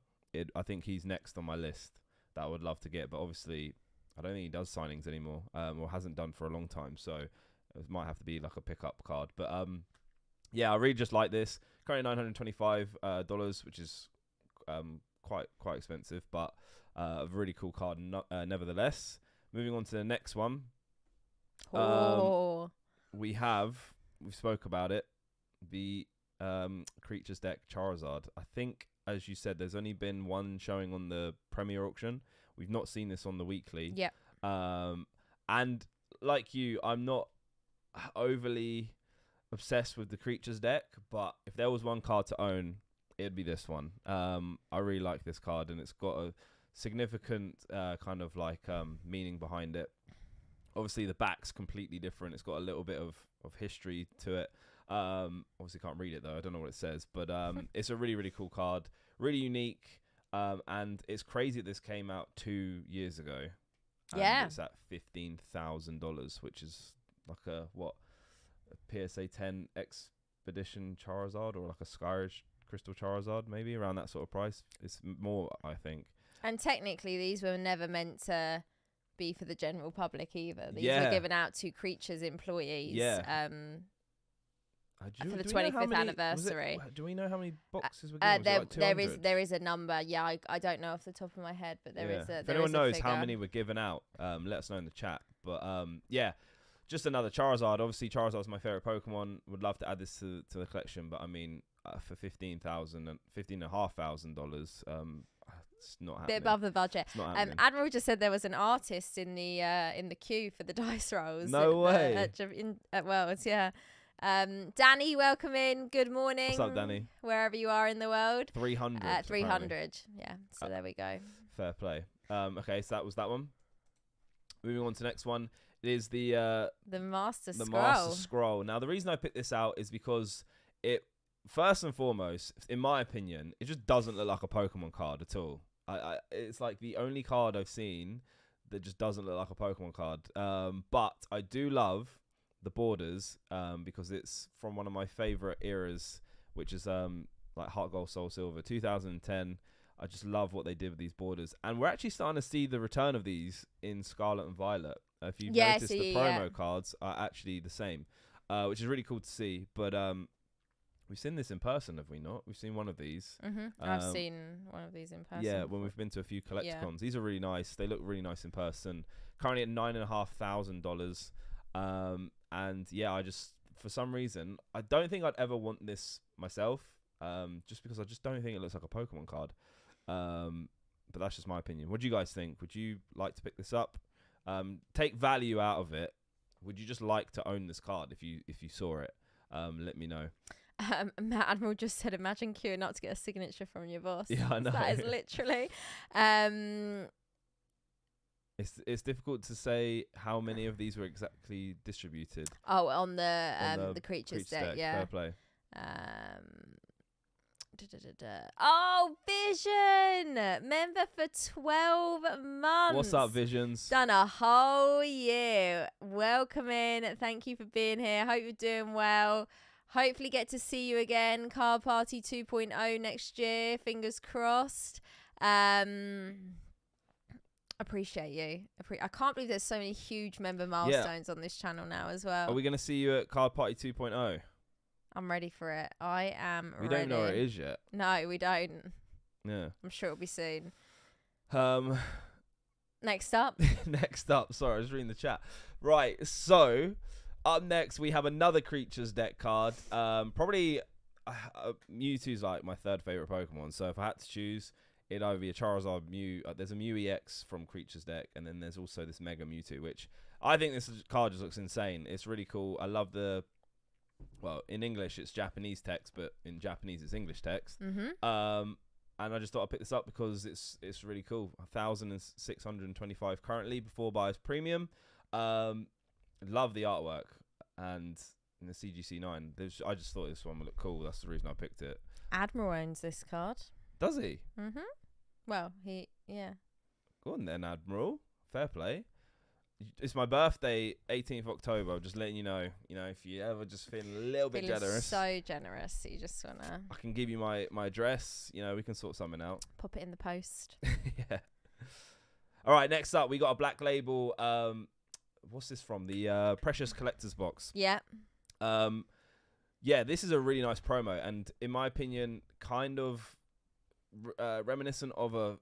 I think he's next on my list that I would love to get. But obviously, I don't think he does signings anymore, or hasn't done for a long time. So it might have to be like a pickup card. But yeah, I really just like this. Currently $925, which is quite expensive, but a really cool card nevertheless. Moving on to the next one. We spoke about it, the Creatures deck Charizard. I think, as you said, there's only been one showing on the Premier auction. We've not seen this on the weekly. Yeah. And like you, I'm not overly obsessed with the Creatures deck, but if there was one card to own, it'd be this one. I really like this card, and it's got a significant kind of like meaning behind it. Obviously, the back's completely different. It's got a little bit of history to it. Obviously, can't read it though. I don't know what it says, but it's a really, really cool card. Really unique, and it's crazy that this came out 2 years ago. Yeah. It's at $15,000, which is like a PSA 10 Expedition Charizard, or like a Skyrish Crystal Charizard, maybe around that sort of price. It's more, I think. And technically, these were never meant to be for the general public either. These were given out to Creatures employees. Yeah. For the 25th anniversary. Do we know how many boxes were given? There is a number. Yeah, I don't know off the top of my head, but there is a. If anyone knows how many were given out, let us know in the chat. But yeah. Just another Charizard. Obviously, Charizard's my favorite Pokemon. Would love to add this to the collection, but I mean, for $15,500, it's not happening. Bit above the budget. It's not happening. Admiral just said there was an artist in the queue for the dice rolls. No way. At Worlds, yeah. Danny, welcome in. Good morning. What's up, Danny? Wherever you are in the world. 300. 300. Yeah. So there we go. Fair play. Okay, so that was that one. Moving on to the next one. It is the Master Scroll. The Master Scroll. Now, the reason I picked this out is because it, first and foremost, in my opinion, it just doesn't look like a Pokemon card at all. It's like the only card I've seen that just doesn't look like a Pokemon card. But I do love the borders because it's from one of my favorite eras, which is like Heart Gold, Soul Silver, 2010. I just love what they did with these borders, and we're actually starting to see the return of these in Scarlet and Violet. If you've noticed, the promo cards are actually the same, which is really cool to see. But we've seen this in person, have we not? We've seen one of these. Mm-hmm. I've seen one of these in person. Yeah, when we've been to a few collecticons. These are really nice. They look really nice in person. Currently at $9,500. And yeah, I just, for some reason, I don't think I'd ever want this myself. Just because I just don't think it looks like a Pokemon card. But that's just my opinion. What do you guys think? Would you like to pick this up? Take value out of it. Would you just like to own this card if you saw it? Let me know. Matt Admiral just said, imagine queuing up to get a signature from your boss. Yeah, I know. That is literally. It's difficult to say how many of these were exactly distributed. Oh, on the creatures deck, yeah. Fair play. Oh, Vision! Member for 12 months. What's up, Visions? Done a whole year. Welcome in. Thank you for being here. Hope you're doing well. Hopefully get to see you again. Card Party 2.0 next year. Fingers crossed. Appreciate you. I can't believe there's so many huge member milestones on this channel now as well. Are we going to see you at Card Party 2.0? I'm ready for it. I am ready. We don't know where it is yet. No, we don't. Yeah. I'm sure it'll be soon. Next up. Sorry, I was reading the chat. Right, so up next we have another Creatures deck card. Probably Mewtwo's like my third favorite Pokemon. So if I had to choose, it'd either be a Charizard, Mew. There's a Mew EX from Creatures deck, and then there's also this Mega Mewtwo, which I think this card just looks insane. It's really cool. I love the... Well, in English it's Japanese text, but in Japanese it's English text. And I just thought I'd pick this up because it's really cool. 1,625 currently before buyer's premium. Love the artwork, and in the CGC 9, I just thought this one would look cool. That's the reason I picked it. Admiral owns this card. Does he? Well, yeah. Go on then, Admiral. Fair play. It's my birthday, 18th October. I'm just letting you know. You know, if you ever just feeling a little bit generous. So generous. You just wanna. I can give you my address. You know, we can sort something out. Pop it in the post. Yeah. All right. Next up, we got a Black Label. What's this from? The Precious Collector's Box. Yeah. Yeah. This is a really nice promo, and in my opinion, kind of reminiscent of a.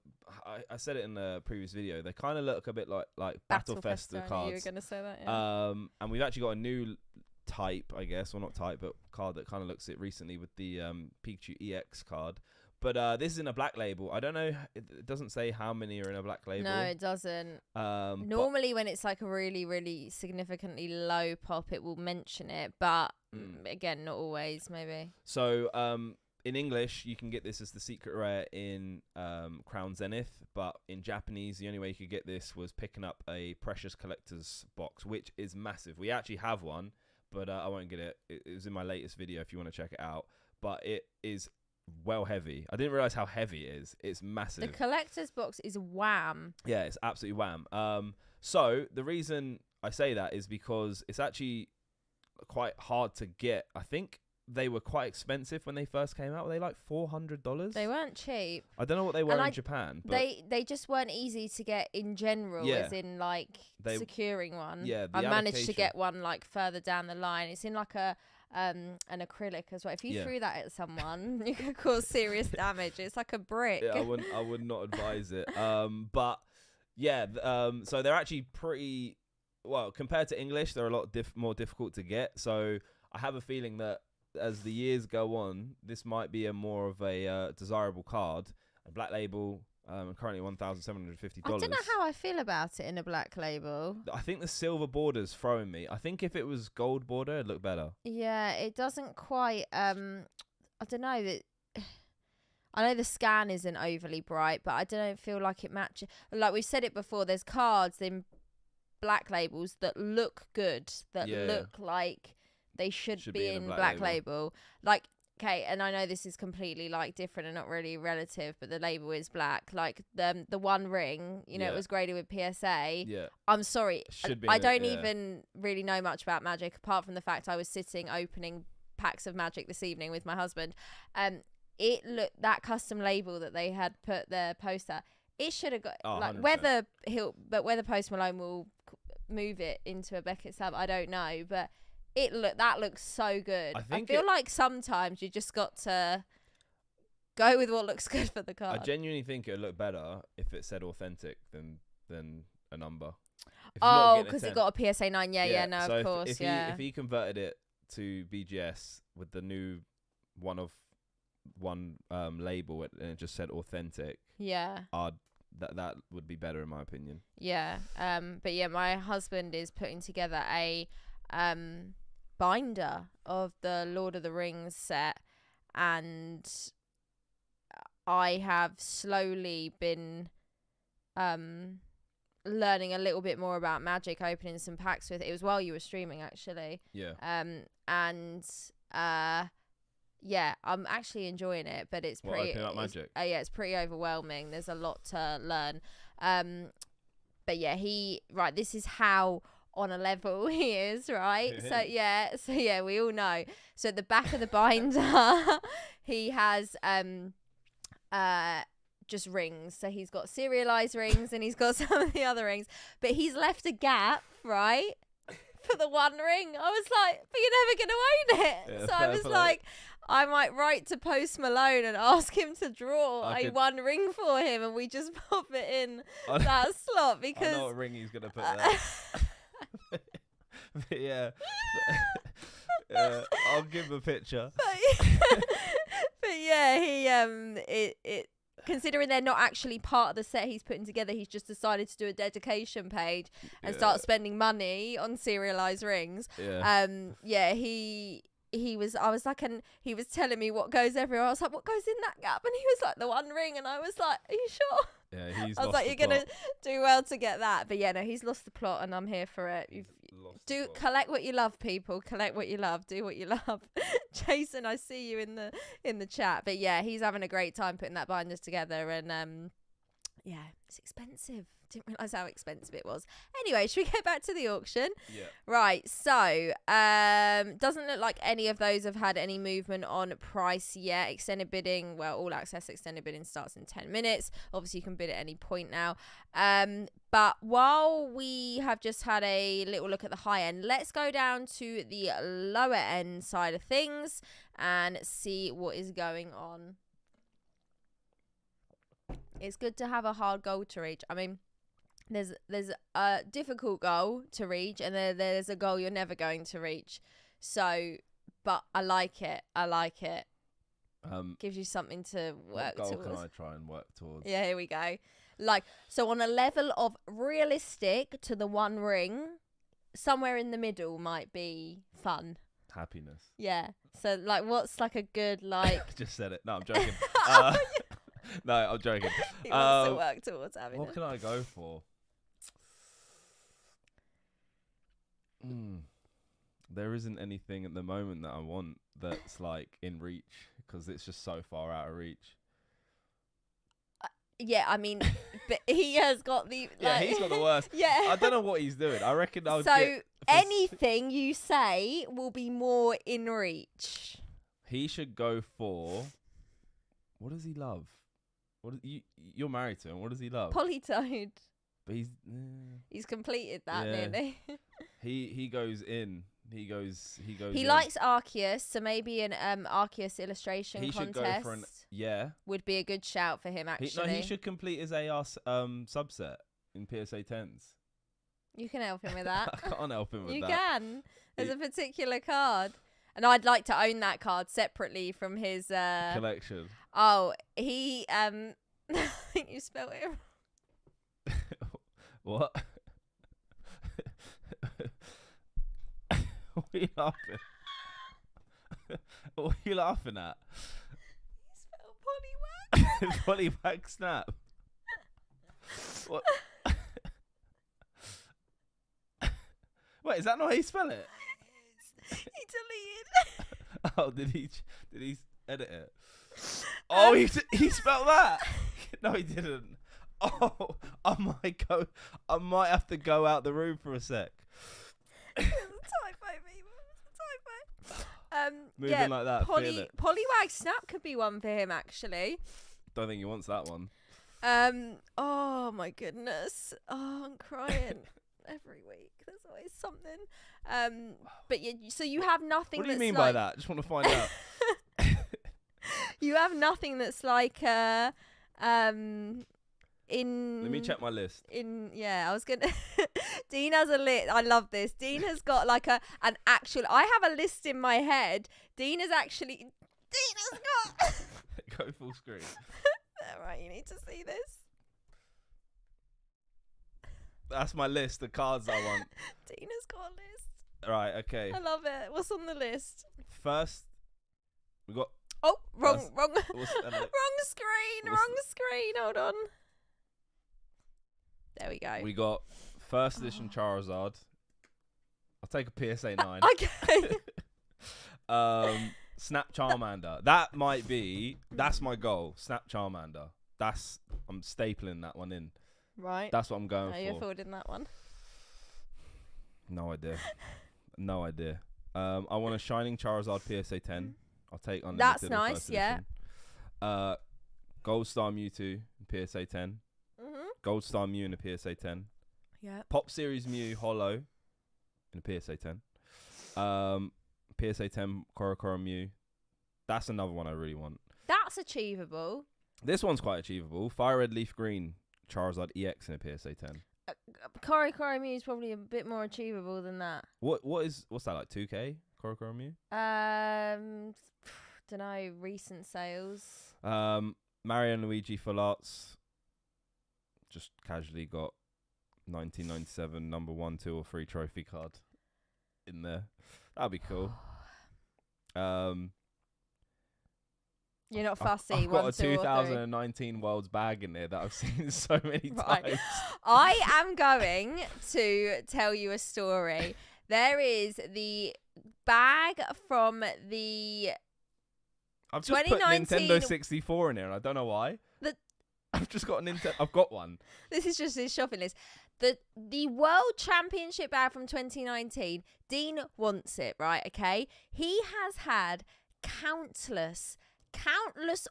I said it in the previous video. They kind of look a bit like Battle Festa cards. You were gonna say that, yeah. And we've actually got a new type, I guess, or not type, but card that kind of looks it recently with the Pikachu EX card. But this is in a Black Label. I don't know. It doesn't say how many are in a Black Label. No, it doesn't. Normally, when it's like a really, really significantly low pop, it will mention it. But again, not always. Maybe. So in English, you can get this as the secret rare in Crown Zenith, but in Japanese, the only way you could get this was picking up a Precious Collector's Box, which is massive. We actually have one, but I won't get it. It was in my latest video if you want to check it out. But it is well heavy. I didn't realize how heavy it is. It's massive. The Collector's Box is wham. Yeah, it's absolutely wham. So the reason I say that is because it's actually quite hard to get. I think they were quite expensive when they first came out. Were they like $400? They weren't cheap. I don't know what they were in Japan. But they just weren't easy to get in general, as in like securing one. Yeah, I managed to get one like further down the line. It's in like an acrylic as well. If you threw that at someone, you could cause serious damage. It's like a brick. Yeah, I would not advise it. But yeah, so they're actually pretty well compared to English. They're a lot more difficult to get. So I have a feeling that as the years go on, this might be a more of a desirable card. A Black Label, currently $1,750. I don't know how I feel about it in a Black Label. I think the silver border's throwing me. I think if it was gold border, it'd look better. Yeah, it doesn't quite. I don't know that. I know the scan isn't overly bright, but I don't feel like it matches. Like we've said it before, there's cards in Black Labels that look good, that look like they should be in Black Label. Like, okay, and I know this is completely like different and not really relative, but the label is black. Like the One Ring, you know, it was graded with PSA. Yeah. I'm sorry, I don't even really know much about Magic apart from the fact I was sitting opening packs of Magic this evening with my husband. It looked, that custom label that they had put their poster, it should have got like 100%. whether Post Malone will move it into a Beckett sub, I don't know, but that looks so good. I feel like sometimes you just got to go with what looks good for the card. I genuinely think it would look better if it said authentic than a number. Oh, because it got a PSA 9. Yeah, no, so of course, if he converted it to BGS with the new one label and it just said authentic, that would be better in my opinion. But yeah, my husband is putting together a binder of the Lord of the Rings set, and I have slowly been learning a little bit more about Magic, opening some packs with it. It was while you were streaming, actually. I'm actually enjoying it, but it's pretty. Opening up Magic? It's pretty overwhelming. There's a lot to learn. But yeah, this is how on a level he is, right? So we all know. So at the back of the binder, he has just rings. So he's got serialized rings and he's got some of the other rings, but he's left a gap, right, for the one ring. I was like, but you're never gonna own it. Yeah, so I was like, I might write to Post Malone and ask him to draw one ring for him, and we just pop it in that slot, because I know what ring he's gonna put there. But yeah. I'll give him a picture. But yeah, considering they're not actually part of the set he's putting together, he's just decided to do a dedication page and start spending money on serialized rings. He was telling me what goes everywhere. I was like, what goes in that gap? And he was like, the one ring. And I was like, are you sure? Yeah, I was like, you're going to do well to get that. But yeah, no, he's lost the plot and I'm here for it. Collect what you love, people. Collect what you love. Do what you love. Jason, I see you in the chat. But yeah, he's having a great time putting that binders together. And it's expensive. Didn't realise how expensive it was. Anyway, should we get back to the auction? Yeah. Right, so doesn't look like any of those have had any movement on price yet. Extended bidding, all access extended bidding starts in 10 minutes. Obviously, you can bid at any point now. But while we have just had a little look at the high end, let's go down to the lower end side of things and see what is going on. It's good to have a hard goal to reach. I mean, there's a difficult goal to reach, and there's a goal you're never going to reach. So, but I like it. Gives you something to work towards. What goal can I try and work towards? Yeah, here we go. So on a level of realistic to the one ring, somewhere in the middle might be fun. Happiness. Yeah. So what's a good Just said it. No, I'm joking. No, I'm joking. He wants to work towards happiness. What can I go for? There isn't anything at the moment that I want that's in reach, because it's just so far out of reach. Yeah, I mean, but he has got the he's got the worst. Yeah, I don't know what he's doing. I reckon I'll anything you say will be more in reach. He should go for. What does he love? You're married to him. What does he love? Polytoad. But he's completed that nearly. He goes in. He goes. He likes Arceus, so maybe an Arceus illustration contest. Should go for an would be a good shout for him, actually. He should complete his AR subset in PSA 10s. You can help him with that. I can't help him with that. You can. There's a particular card. And I'd like to own that card separately from his collection. Oh, he I think you spelled it. What? What are you laughing? What are you laughing at? You spelled Poliwag. Poliwag Snap. What? Wait, is that not how you spell it? He deleted. Oh, did he edit it? Oh, he spelled that. No, he didn't. Oh, I might have to go out the room for a sec. It's a typo, people. It's a typo. Moving like that. Poliwag Snap could be one for him, actually. Don't think he wants that one. Oh my goodness. Oh, I'm crying. Every week there's always something. But so you have nothing. What do you mean by that? Just want to find out. You have nothing that's Let me check my list. I was gonna. Dean has a list. I love this. Dean has got like an actual. I have a list in my head. Dean has got. Go full screen. Right, you need to see this. That's my list. The cards I want. Dean has got a list. Right. Okay. I love it. What's on the list? First, we got. Oh, wrong screen. Wrong screen. Hold on. There we go. We got first edition Charizard. I'll take a PSA 9. Okay. Snap Charmander. That's my goal. Snap Charmander. I'm stapling that one in. Right. That's what I'm going for. Are you forwarding that one? No idea. I want a Shining Charizard PSA 10. I'll take unlimited. That's nice, yeah. Gold Star Mewtwo in PSA 10. Gold Star Mew in a PSA 10. Yeah. Pop Series Mew Holo in a PSA 10. PSA 10 Korokoro Mew. That's another one I really want. That's achievable. This one's quite achievable. Fire Red Leaf Green Charizard EX in a PSA 10. Korokoro Mew is probably a bit more achievable than that. What's that, like 2K Korokoro Mew? Don't know, recent sales. Mario and Luigi Full Arts. Just casually got 1997 number 1, 2 or 3 trophy card in there. That'd be cool. You're not fussy. I've got a 2019 Worlds bag in there that I've seen so many times. I am going to tell you a story. There is the bag from the I've just put Nintendo 64 in here and I don't know why. I've just got a Nintendo. I've got one. This is just his shopping list. The World Championship bag from 2019. Dean wants it, right? Okay. He has had countless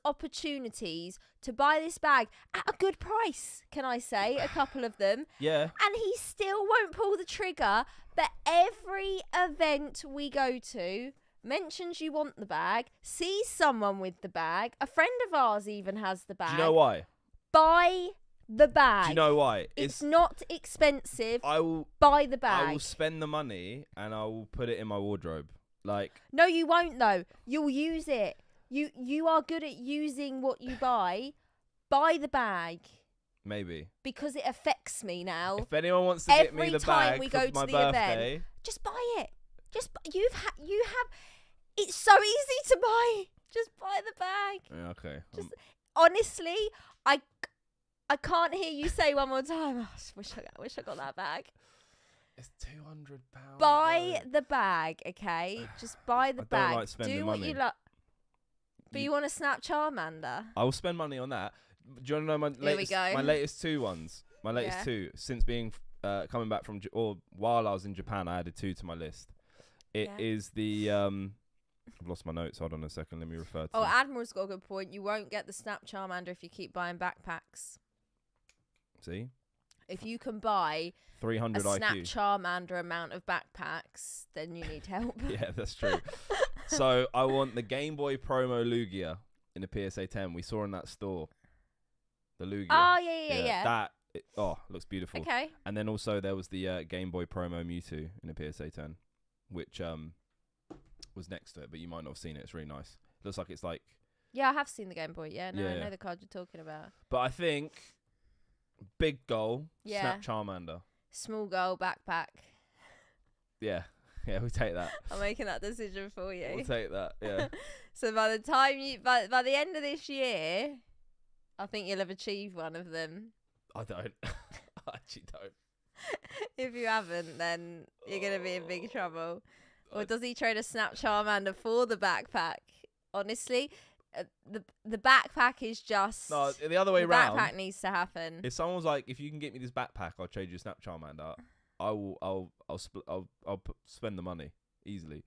opportunities to buy this bag at a good price. Can I say a couple of them? Yeah. And he still won't pull the trigger. But every event we go to mentions you want the bag, sees someone with the bag. A friend of ours even has the bag. Do you know why? Buy the bag. Do you know why? It's not expensive. I will buy the bag. I will spend the money and I will put it in my wardrobe. No, you won't though. You'll use it. You are good at using what you buy. Buy the bag. Maybe. Because it affects me now. If anyone wants to get me the bag for my birthday, every time we go to the event, just buy it. You have. It's so easy to buy. Just buy the bag. Yeah, okay. Honestly, I can't hear you say one more time. I wish I got that bag. It's £200. Buy the bag, okay? Just buy the bag. Don't like spending Do what money. you like. But you want to Snap Charmander? I will spend money on that. Do you want to know my latest two ones? My latest two since being coming back from or while I was in Japan, I added 2 to my list. It is the I've lost my notes. Hold on a second. Let me refer to. Oh, Admiral's got a good point. You won't get the Snap Charmander if you keep buying backpacks. See? If you can buy 300 a Snap IQ. Charmander amount of backpacks, then you need help. Yeah, that's true. So I want the Game Boy Promo Lugia in the PSA 10. We saw in that store. The Lugia. Oh, yeah. That looks beautiful. Okay. And then also there was the Game Boy Promo Mewtwo in the PSA 10, which was next to it, but you might not have seen it. It's really nice. It looks like it's like... Yeah, I have seen the Game Boy. Yeah, I know the card you're talking about. But I think big goal, Snap Charmander. Small goal, backpack. Yeah, we take that. I'm making that decision for you. We'll take that, yeah. So by the time by the end of this year, I think you'll have achieved one of them. I don't. I actually don't. If you haven't, then you're going to be in big trouble. Or does he trade a Snap Charmander for the backpack? Honestly, the backpack is just... No, the other way round. The backpack needs to happen. If someone was like, if you can get me this backpack, I'll trade you a Snap Charmander. I'll spend the money easily.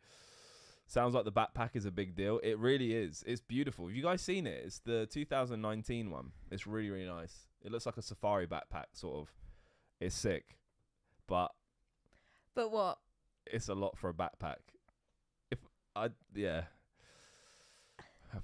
Sounds like the backpack is a big deal. It really is. It's beautiful. Have you guys seen it? It's the 2019 one. It's really, really nice. It looks like a safari backpack, sort of. It's sick. But what? It's a lot for a backpack. Have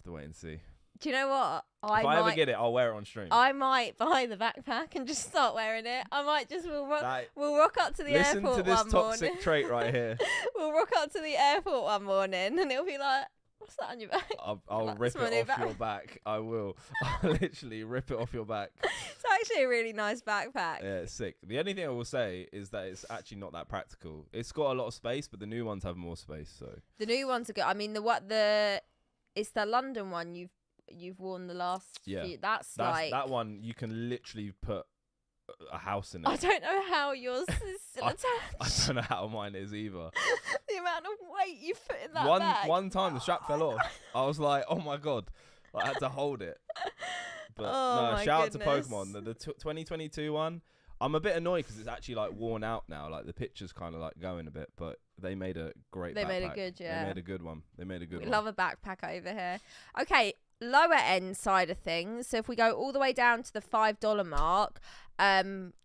to wait and see. Do you know what? If I ever get it, I'll wear it on stream. I might buy the backpack and just start wearing it. I might just we'll rock up to the airport one morning. Listen to this toxic trait right here. We'll rock up to the airport one morning and it'll be like, what's that on your back? I'll rip it off your back. I will. I'll literally rip it off your back. It's actually a really nice backpack. Yeah, it's sick. The only thing I will say is that it's actually not that practical. It's got a lot of space, but the new ones have more space. So the new ones are good. I mean, it's the London one you've worn the last few. That's like that one you can literally put a house in it. I don't know how yours is still attached. I don't know how mine is either. The amount of weight you put in that bag. One time the strap fell off. I was like, oh my god, I had to hold it. But shout out to Pokemon, the 2022 one. I'm a bit annoyed because it's actually like worn out now. Like the picture's kind of like going a bit, but they made a great. They made a good, They made a good one. We love a backpack over here. Okay, lower end side of things. So if we go all the way down to the $5 mark,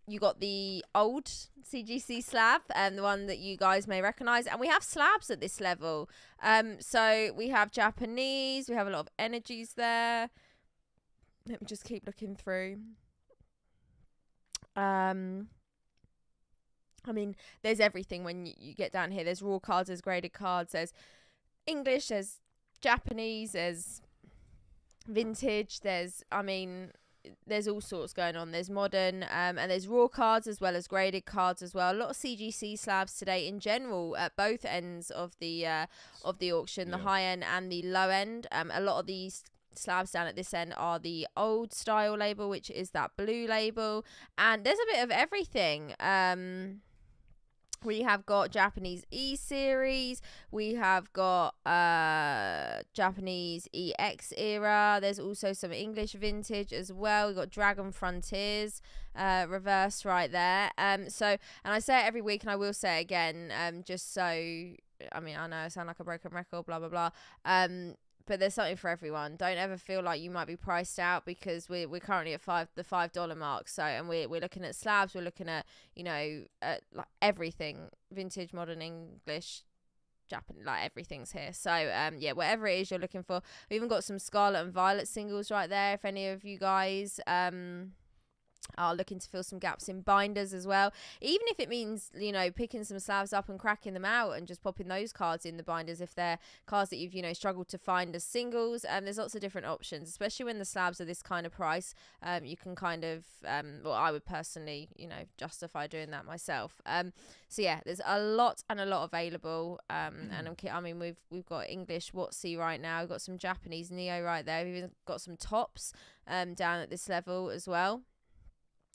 you got the old CGC slab, the one that you guys may recognize, and we have slabs at this level. So we have Japanese. We have a lot of energies there. Let me just keep looking through. I mean, there's everything when you get down here. There's raw cards, there's graded cards, there's English, there's Japanese, there's vintage, there's all sorts going on. There's modern, and there's raw cards as well as graded cards as well. A lot of CGC slabs today in general at both ends of the auction, the high end and the low end. A lot of these slabs down at this end are the old style label, which is that blue label, and there's a bit of everything. We have got Japanese E series, we have got Japanese EX era, there's also some English vintage as well. We've got Dragon Frontiers reverse right there. So, and I say it every week and I will say it again, just so, I mean, I know I sound like a broken record, blah blah blah, but there's something for everyone. Don't ever feel like you might be priced out, because we're currently at the $5 mark. So, and we're looking at slabs, we're looking at, like everything, vintage, modern, English, Japanese, like everything's here. So yeah, whatever it is you're looking for. We even got some Scarlet and Violet singles right there, if any of you guys are looking to fill some gaps in binders as well, even if it means picking some slabs up and cracking them out and just popping those cards in the binders if they're cards that you've struggled to find as singles. There's lots of different options, especially when the slabs are this kind of price. You can kind of well, I would personally justify doing that myself. So yeah, there's a lot available, and I mean we've got English WotC right now, we've got some Japanese Neo right there, we've even got some tops down at this level as well.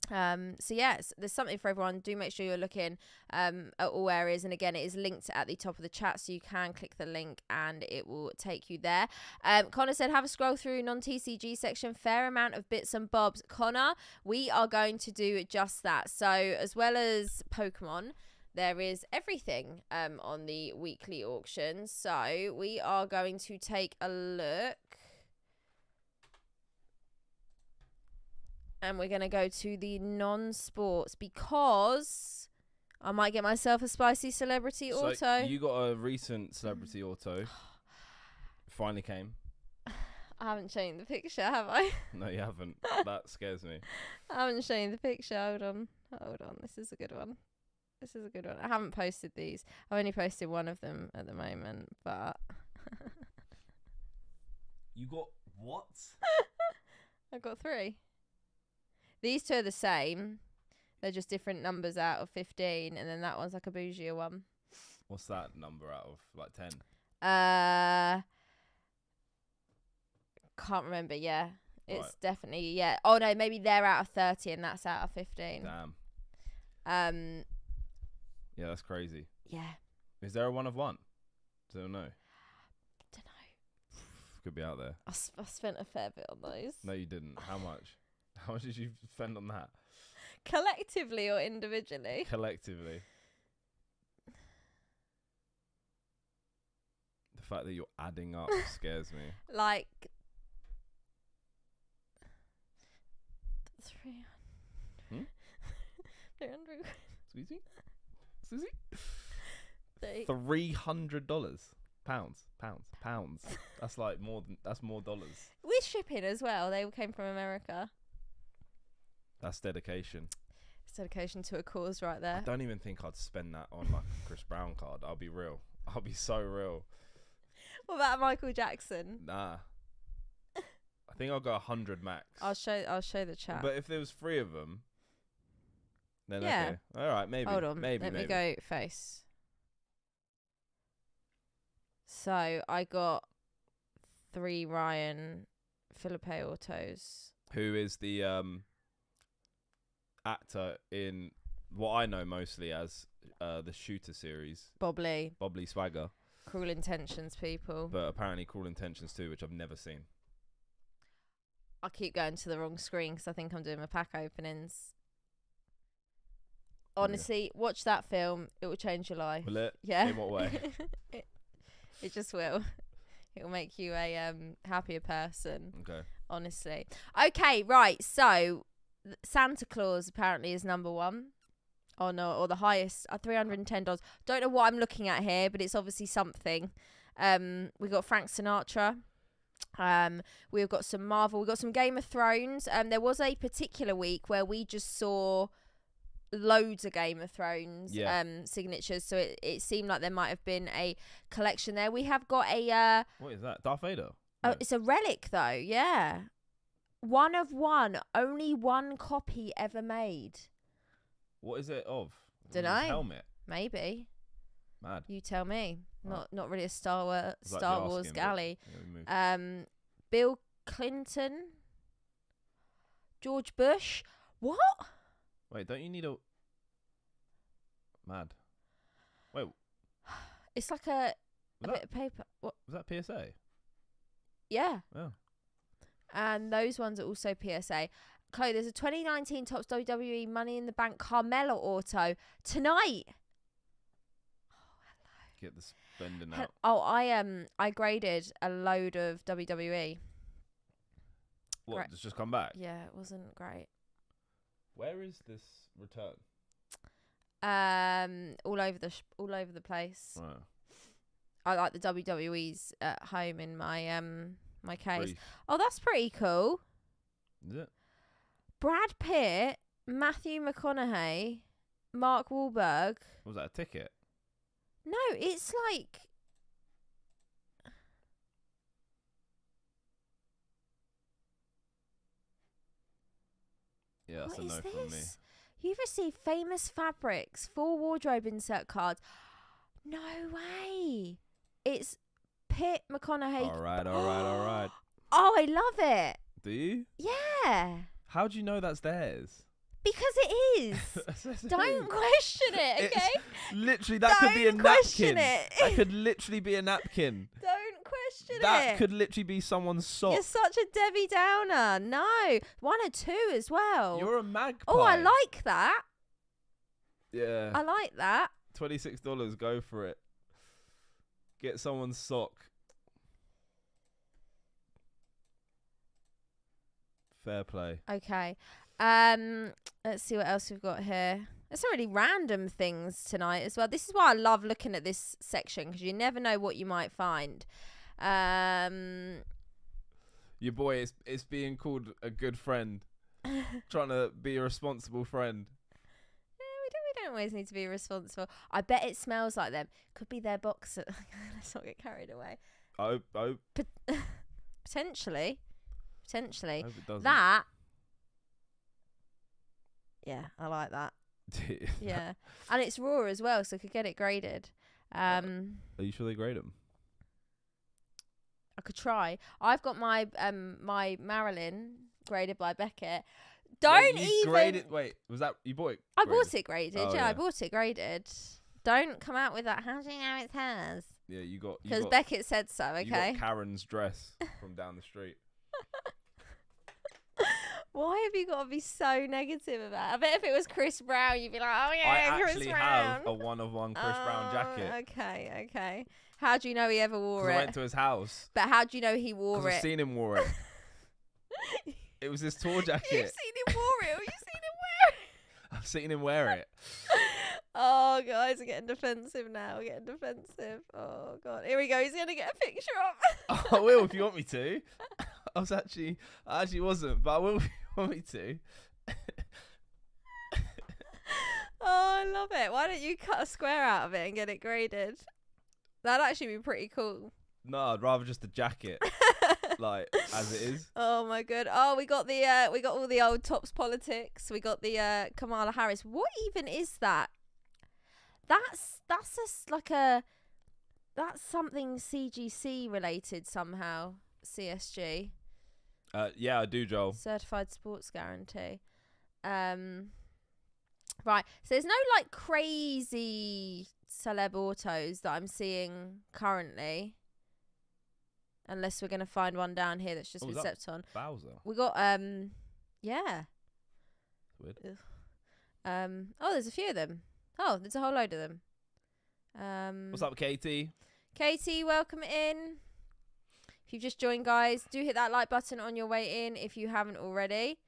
So yes, there's something for everyone. Do make sure you're looking at all areas, and again, it is linked at the top of the chat, so you can click the link and it will take you there. Connor said have a scroll through non-TCG section, fair amount of bits and bobs. Connor, we are going to do just that. So as well as Pokemon, there is everything on the weekly auction, so we are going to take a look. And we're going to go to the non-sports, because I might get myself a spicy celebrity auto. You got a recent celebrity auto. Finally came. I haven't shown you the picture, have I? No, you haven't. That scares me. I haven't shown you the picture. Hold on. This is a good one. I haven't posted these. I've only posted one of them at the moment, but... You got what? I've got 3. These two are the same. They're just different numbers out of 15, and then that one's like a bougie one. What's that number out of, like 10? Can't remember, yeah. It's definitely, yeah. Oh, no, maybe they're out of 30, and that's out of 15. Damn. Yeah, that's crazy. Yeah. Is there a 1 of 1? Don't know. Could be out there. I spent a fair bit on those. No, you didn't. How much? How much did you spend on that? Collectively or individually? Collectively. The fact that you're adding up scares me. Like 300. 300. Susie? $300? Pounds. That's like that's more dollars. With shipping as well. They all came from America. That's dedication. It's dedication to a cause right there. I don't even think I'd spend that on like a Chris Brown card. I'll be real. I'll be so real. What about Michael Jackson? Nah. I think I'll go 100 max. I'll show the chat. But if there was 3 of them, then yeah. okay. All right, maybe. Hold on. Maybe. Let me go face. So I got 3 Ryan Philippe autos. Who is the actor in what I know mostly as the Shooter series? Bobley Swagger. Cruel Intentions, people. But apparently Cruel Intentions 2, which I've never seen. I keep going to the wrong screen because I think I'm doing my pack openings. Honestly, watch that film. It will change your life. Will it? Yeah. In what way? It just will. It will make you a happier person. Okay. Honestly. Okay, right. So Santa Claus apparently is number 1. Oh no, or the highest, $310. Don't know what I'm looking at here, but it's obviously something. We got Frank Sinatra. We've got some Marvel. We've got some Game of Thrones. There was a particular week where we just saw loads of Game of Thrones signatures, so it seemed like there might have been a collection there. We have got a what is that? Darth Vader? Oh, it's a relic though. Yeah, 1 of 1, only 1 copy ever made. What is it of? Dunno. Helmet? Maybe. Mad. You tell me. Not really a Star Wars galley. Bill Clinton, George Bush. What? Wait, don't you need a mad? Wait, it's like a bit of paper. What was that? PSA? Yeah. Oh. And those ones are also PSA. Chloe, there's a 2019 Topps WWE Money in the Bank Carmelo auto tonight. Oh, hello. Get the spending out. Oh, I graded a load of WWE. What? Just come back? Yeah, it wasn't great. Where is this return? All over the place. Wow. I like the WWE's at home in my my case. Brief. Oh, that's pretty cool. Is it? Brad Pitt, Matthew McConaughey, Mark Wahlberg. Was that a ticket? No, it's like. Yeah, that's What a no is from me. this? You've received famous fabrics, 4 wardrobe insert cards. No way. It's Pitt, McConaughey. All right. Oh, I love it. Do you? Yeah. How do you know that's theirs? Because it is. Don't question it, okay? Literally, that could be a Don't question napkin. it. That could literally be a napkin. Don't question it. That could literally be someone's sock. You're such a Debbie Downer. No. 1 or 2 as well. You're a magpie. Oh, I like that. Yeah. I like that. $26. Go for it. Get someone's sock. Fair play. Okay. Let's see what else we've got here. There's some really random things tonight as well. This is why I love looking at this section, because you never know what you might find. Your boy is being called a good friend. Trying to be a responsible friend. We don't always need to be responsible. I bet it smells like them. Could be their box. Let's not get carried away. Oh. Potentially. I hope it doesn't. That. Yeah, I like that. Yeah. And it's raw as well, so I could get it graded. Are you sure they grade them? I could try. I've got my my Marilyn graded by Beckett. Don't even graded. Wait, was that you bought it? I bought it graded. Oh, yeah, I bought it graded. Don't come out with that. How do you know it's hers? Yeah, you got because Beckett said so. Okay. You got Karen's dress from down the street. Why have you got to be so negative about it? I bet if it was Chris Brown, you'd be like, oh yeah, Chris Brown. I actually have a 1 of 1 Chris Brown jacket. Okay. How do you know he ever wore it? I went to his house. But how do you know he wore it? I've seen him wore it. It was his tour jacket. You've seen him wear it, or you've seen him wear it? I've seen him wear it. Oh Oh, guys, we're getting defensive now. We're getting defensive. Oh, God. Here we go. He's going to get a picture up. I will if you want me to. I actually wasn't, but I will if you want me to. Oh, I love it. Why don't you cut a square out of it and get it graded? That'd actually be pretty cool. No, I'd rather just a jacket, like as it is. Oh my god! Oh, we got all the old Tops politics. We got the Kamala Harris. What even is that? That's something CGC related somehow. CSG. Yeah, I do, Joel. Certified Sports Guarantee. Right. So there's no like crazy celeb autos that I'm seeing currently. Unless we're gonna find one down here that's just been stepped on. Bowser. We got yeah. Weird. Oh, there's a few of them. Oh, there's a whole load of them. What's up, Katie? Katie, welcome in. If you've just joined, guys, do hit that like button on your way in if you haven't already.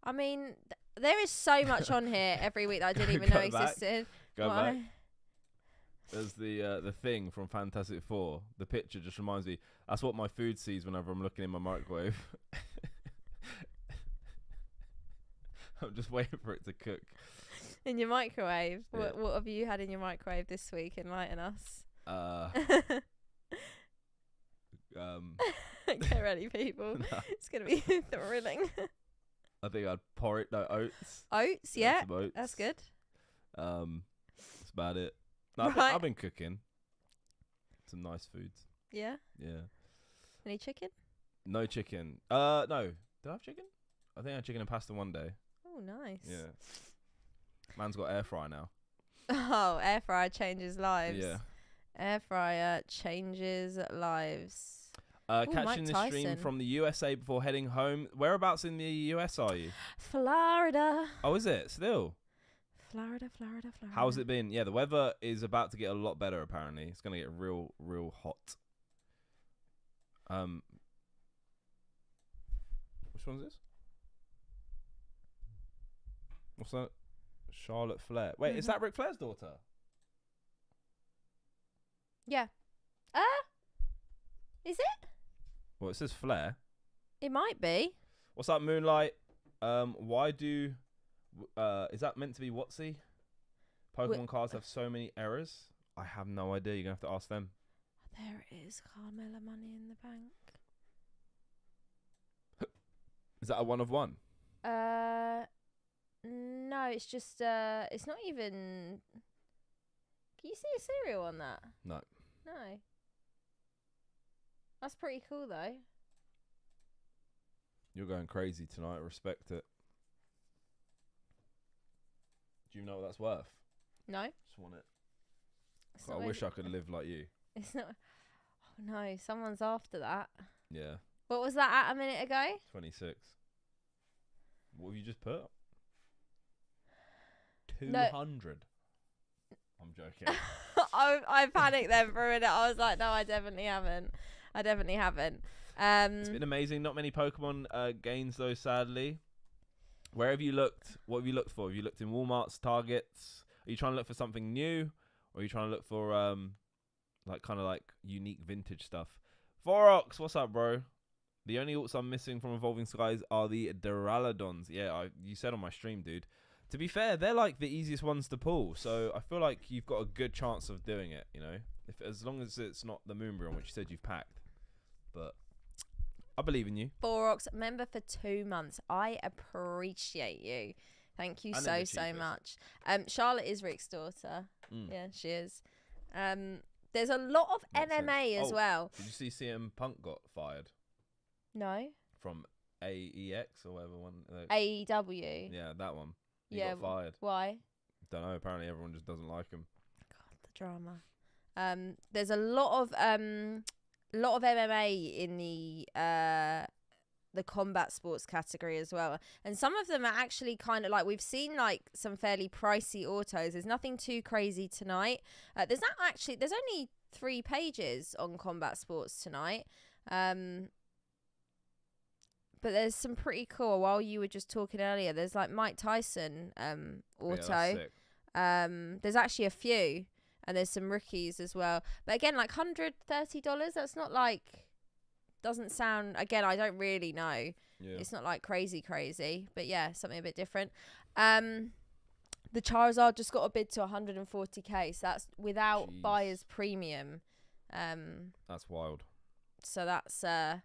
I mean, there is so much on here every week that I didn't even know existed. Go back. There's the thing from Fantastic Four. The picture just reminds me. That's what my food sees whenever I'm looking in my microwave. I'm just waiting for it to cook. In your microwave? Yeah. What have you had in your microwave this week? Enlighten us. Get ready, people. No. It's going to be thrilling. I think I'd oats. Oats, yeah. Oats. That's good. That's about it. No, right. I've been cooking some nice foods. Yeah? Yeah. Any chicken? No chicken. No. Did I have chicken? I think I had chicken and pasta one day. Oh, nice. Yeah. Man's got air fryer now. Oh, air fryer changes lives. Yeah. Air fryer changes lives. Catching this stream from the USA before heading home. Whereabouts in the US are you? Florida. Oh, is it? Still? Florida. How's it been? Yeah, the weather is about to get a lot better, apparently. It's going to get real hot. Which one's this? What's that? Charlotte Flair. Wait, is that Ric Flair's daughter? Yeah. Is it? Well, it says Flair. It might be. What's up, Moonlight? Why do... is that meant to be Watsy? Pokemon cards have so many errors. I have no idea. You're going to have to ask them. There it is. Carmella money in the bank. Is that a 1 of 1? No, it's just, it's not even... Can you see a cereal on that? No. No. That's pretty cool, though. You're going crazy tonight. Respect it. Do you know what that's worth? No. Just want it. I wish I could live like you. It's not... Oh, no. Someone's after that. Yeah. What was that at a minute ago? 26. What have you just put? No. 200. I'm joking. I panicked then for a minute. I was like, no, I definitely haven't. It's been amazing. Not many Pokemon gains, though, sadly. Where have you looked? What have you looked for? Have you looked in Walmart's, Targets? Are you trying to look for something new? Or are you trying to look for, like unique vintage stuff? Forox, what's up, bro? The only alts I'm missing from Evolving Skies are the Duraludons. Yeah, you said on my stream, dude. To be fair, they're like the easiest ones to pull, so I feel like you've got a good chance of doing it, you know? As long as it's not the Moonbrew, which you said you've packed. But I believe in you. Forox, member for 2 months. I appreciate you. Thank you so much. Charlotte is Rick's daughter. Yeah, she is. There's a lot of MMA as well. Did you see CM Punk got fired? No. From AEX or whatever one? AEW. Yeah, that one. He got fired. Why? Don't know. Apparently everyone just doesn't like him. God, the drama. There's a lot of MMA in the combat sports category as well, and some of them are actually kind of like, we've seen like some fairly pricey autos. There's nothing too crazy tonight. There's only 3 pages on combat sports tonight. But there's some pretty cool. While you were just talking earlier, there's like Mike Tyson auto. There's actually a few, and there's some rookies as well. But again, like $130, that's not like, doesn't sound, again, I don't really know. Yeah. It's not like crazy, but yeah, something a bit different. The Charizard just got a bid to 140k, so that's without buyer's premium. That's wild. So that's I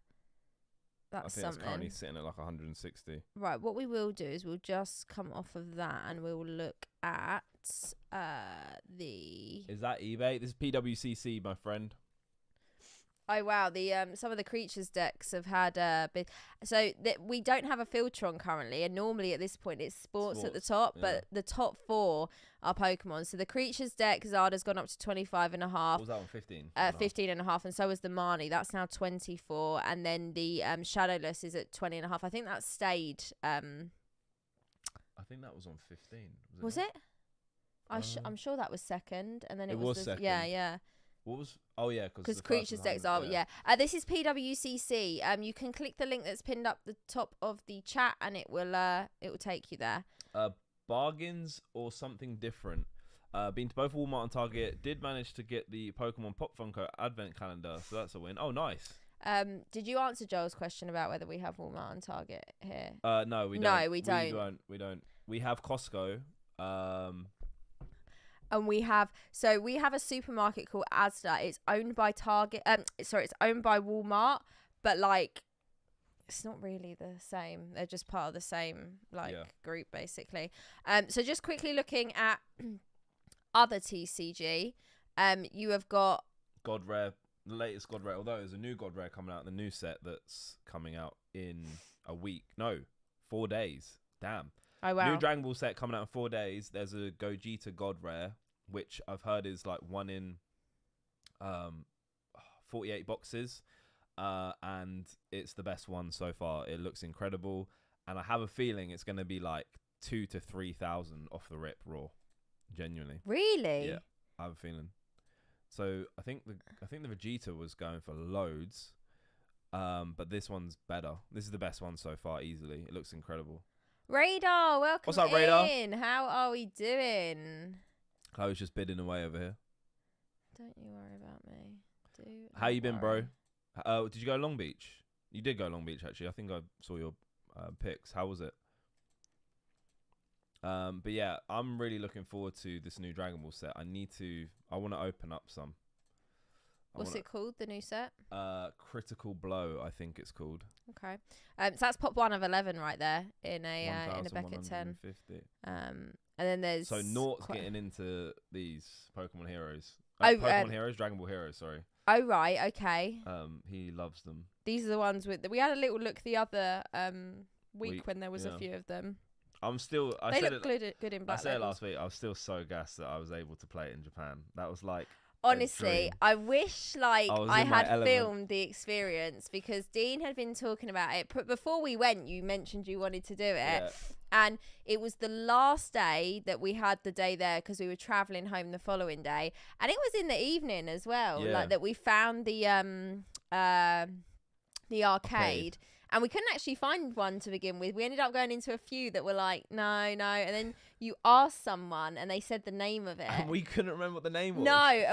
think something. That's currently sitting at like 160. Right, what we will do is we'll just come off of that and we'll look at the... Is that eBay? This is PWCC, my friend. Oh wow, the some of the creatures decks have had a bit. So we don't have a filter on currently, and normally at this point it's sports at the top, but the top 4 are Pokemon. So the creatures deck Zada's gone up to 25.5. What was that one? 15. 15.5, and so was the Marnie. That's now 24, and then the Shadowless is at 20.5. I think that stayed. I think that was on 15. Was it? I'm sure that was second, and then it was second. Yeah. What was? Oh yeah, because creatures decks are this is PWCC. You can click the link that's pinned up the top of the chat, and it will take you there. Bargains or something different. Been to both Walmart and Target. Did manage to get the Pokemon Pop Funko Advent Calendar, so that's a win. Oh, nice. Did you answer Joel's question about whether we have Walmart and Target here? No, we don't. No, we don't. We don't. We have Costco. And we have a supermarket called Asda. It's owned by Target. It's owned by Walmart, but like, it's not really the same. They're just part of the same group, basically. So just quickly looking at other TCG, you have got God Rare, the latest God Rare. Although there's a new God Rare coming out, the new set that's coming out in a week. No, 4 days. Damn. Oh, wow. New Dragon Ball set coming out in 4 days. There's a Gogeta God Rare, which I've heard is like 1 in 48 boxes. And it's the best one so far. It looks incredible. And I have a feeling it's going to be like 2,000 to 3,000 off the rip raw. Genuinely. Really? Yeah, I have a feeling. So I think the Vegeta was going for loads. But this one's better. This is the best one so far, easily. It looks incredible. Radar, welcome. What's up, Radar? How are we doing? Chloe's just bidding away over here. Don't you worry about me. How you been, bro? Did you go Long Beach? You did go Long Beach, actually. I think I saw your pics. How was it? But yeah, I'm really looking forward to this new Dragon Ball set. I want to open up some. What's it called, the new set? Critical Blow, I think it's called. Okay. So that's pop 1 of 11 right there in a Beckett 10. And then there's... So Naught's getting into these Pokemon Heroes. Pokemon Heroes? Dragon Ball Heroes, sorry. Oh, right, okay. He loves them. These are the ones with... We had a little look the other week when there was a few of them. They look good in black. I said it last week. I was still so gassed that I was able to play it in Japan. That was like... Honestly, I wish I had filmed the experience, because Dean had been talking about it. Before we went, you mentioned you wanted to do it. Yeah. And it was the last day that we had the day there, because we were traveling home the following day. And it was in the evening as well, like that we found the arcade. And we couldn't actually find one to begin with. We ended up going into a few that were like, no. And then you asked someone and they said the name of it. And we couldn't remember what the name was. No.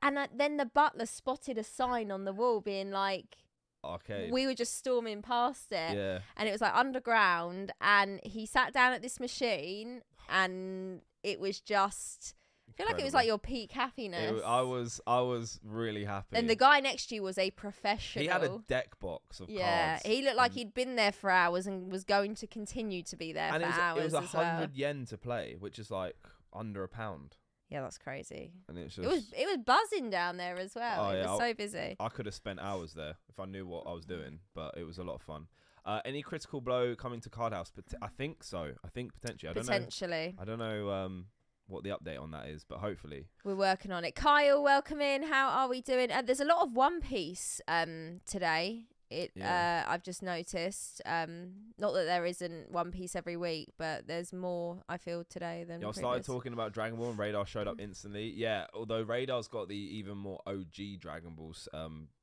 And then the butler spotted a sign on the wall being like, arcade. We were just storming past it. Yeah. And it was like underground. And he sat down at this machine and it was just... I feel like it was like your peak happiness. I was really happy. And the guy next to you was a professional. He had a deck box of cards. Yeah, he looked like he'd been there for hours and was going to continue to be there for hours. It was 100 yen to play, which is like under £1. Yeah, that's crazy. And it was buzzing down there as well. It was so busy. I could have spent hours there if I knew what I was doing, but it was a lot of fun. Any Critical Blow coming to Card House? I think so. I think potentially. I don't know. What the update on that is, but hopefully we're working on it. Kyle, welcome in. How are we doing? There's a lot of One Piece today. I've just noticed. Not that there isn't One Piece every week, but there's more, I feel, today than I started talking about Dragon Ball and Radar showed up instantly. Yeah, although Radar's got the even more OG Dragon Ball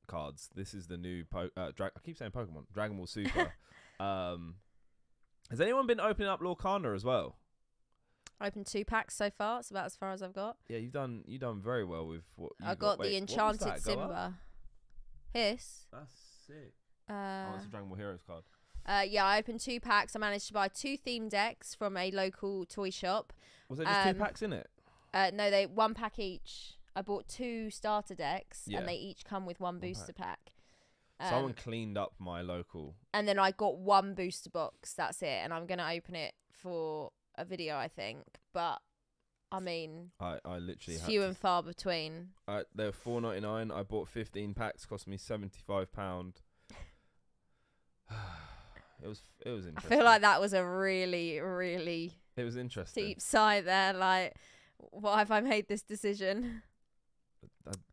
cards. This is the new I keep saying Pokemon. Dragon Ball Super. Has anyone been opening up Lorcana as well? I opened 2 packs so far. It's about as far as I've got. Yeah, you've done very well with what you I got. The Enchanted Simba. Hiss. That's sick. It's a Dragon Ball Heroes card. Yeah, I opened 2 packs. I managed to buy 2 theme decks from a local toy shop. Was there just 2 packs in it? No, they 1 pack each. I bought 2 starter decks, and they each come with 1 booster pack. Someone cleaned up my local. And then I got 1 booster box. That's it. And I'm going to open it for a video, I think. But, I mean, I literally few and far between. They were $4.99. I bought 15 packs. Cost me £75. It was interesting. I feel like that was a really, really... It was interesting. Deep sigh there. Like, why have I made this decision?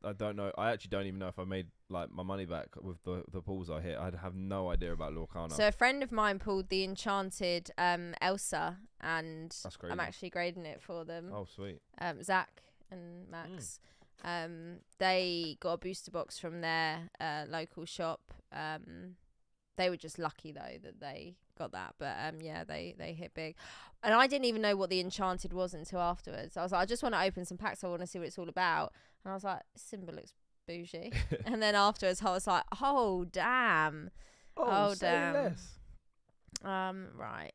I don't know. I actually don't even know if I made like my money back with the pulls I hit. I have no idea about Lorcana. So a friend of mine pulled the Enchanted Elsa, and I'm actually grading it for them. Oh, sweet. Zach and Max. They got a booster box from their local shop. They were just lucky though that they got that, but yeah, they hit big. And I didn't even know what the Enchanted was until afterwards. I was like, I just want to open some packs. I want to see what it's all about. And I was like, Simba looks bougie. And then afterwards, I was like, oh damn, oh damn. Less. Right.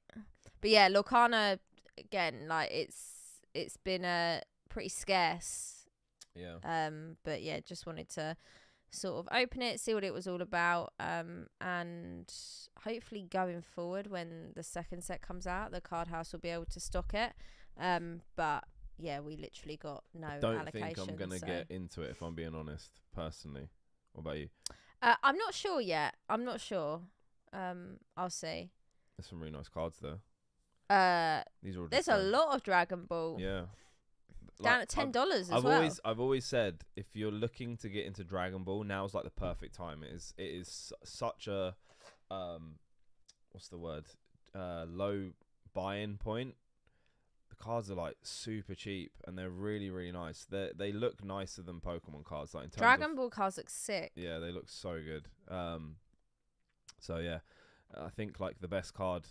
But yeah, Lorcana again. Like it's been pretty scarce. Yeah. But yeah, just wanted to sort of open it, see what it was all about, and hopefully going forward when the second set comes out, the card house will be able to stock it. But yeah, we literally got no allocation. Don't think I'm gonna get into it, if I'm being honest, personally. What about you? I'm not sure yet. I'm not sure. I'll see. There's some really nice cards there. These are there's a lot of Dragon Ball. Yeah. Down at $10 as well. I've always said, if you're looking to get into Dragon Ball, now's like the perfect time. It is such a what's the word? Low buy-in point. The cards are like super cheap and they're really, really nice. They look nicer than Pokemon cards. Like in terms Dragon Ball cards look sick. Yeah, they look so good. So yeah, I think like the best card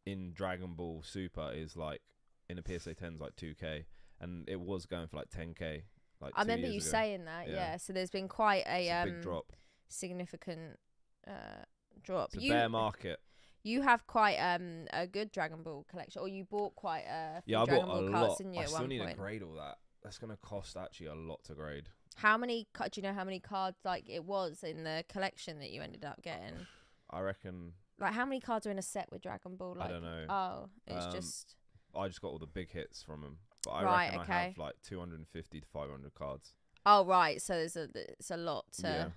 in Dragon Ball Super is like in a PSA 10's like 2K. And it was going for like 10K. Like I remember you saying that, yeah. So there's been quite a big drop, significant drop. It's a bear market. You have quite a good Dragon Ball collection, or you bought quite a few I Dragon bought Ball a cards, lot. didn't you? I at still one need point? to grade all that. That's gonna cost actually a lot to grade. How many? Do you know how many cards like it was in the collection that you ended up getting? I reckon. Like how many cards are in a set with Dragon Ball? Like, I don't know. Oh, it's just. I just got all the big hits from them. But I reckon I have like 250 to 500 cards. Oh, right. So it's a lot to... Yeah.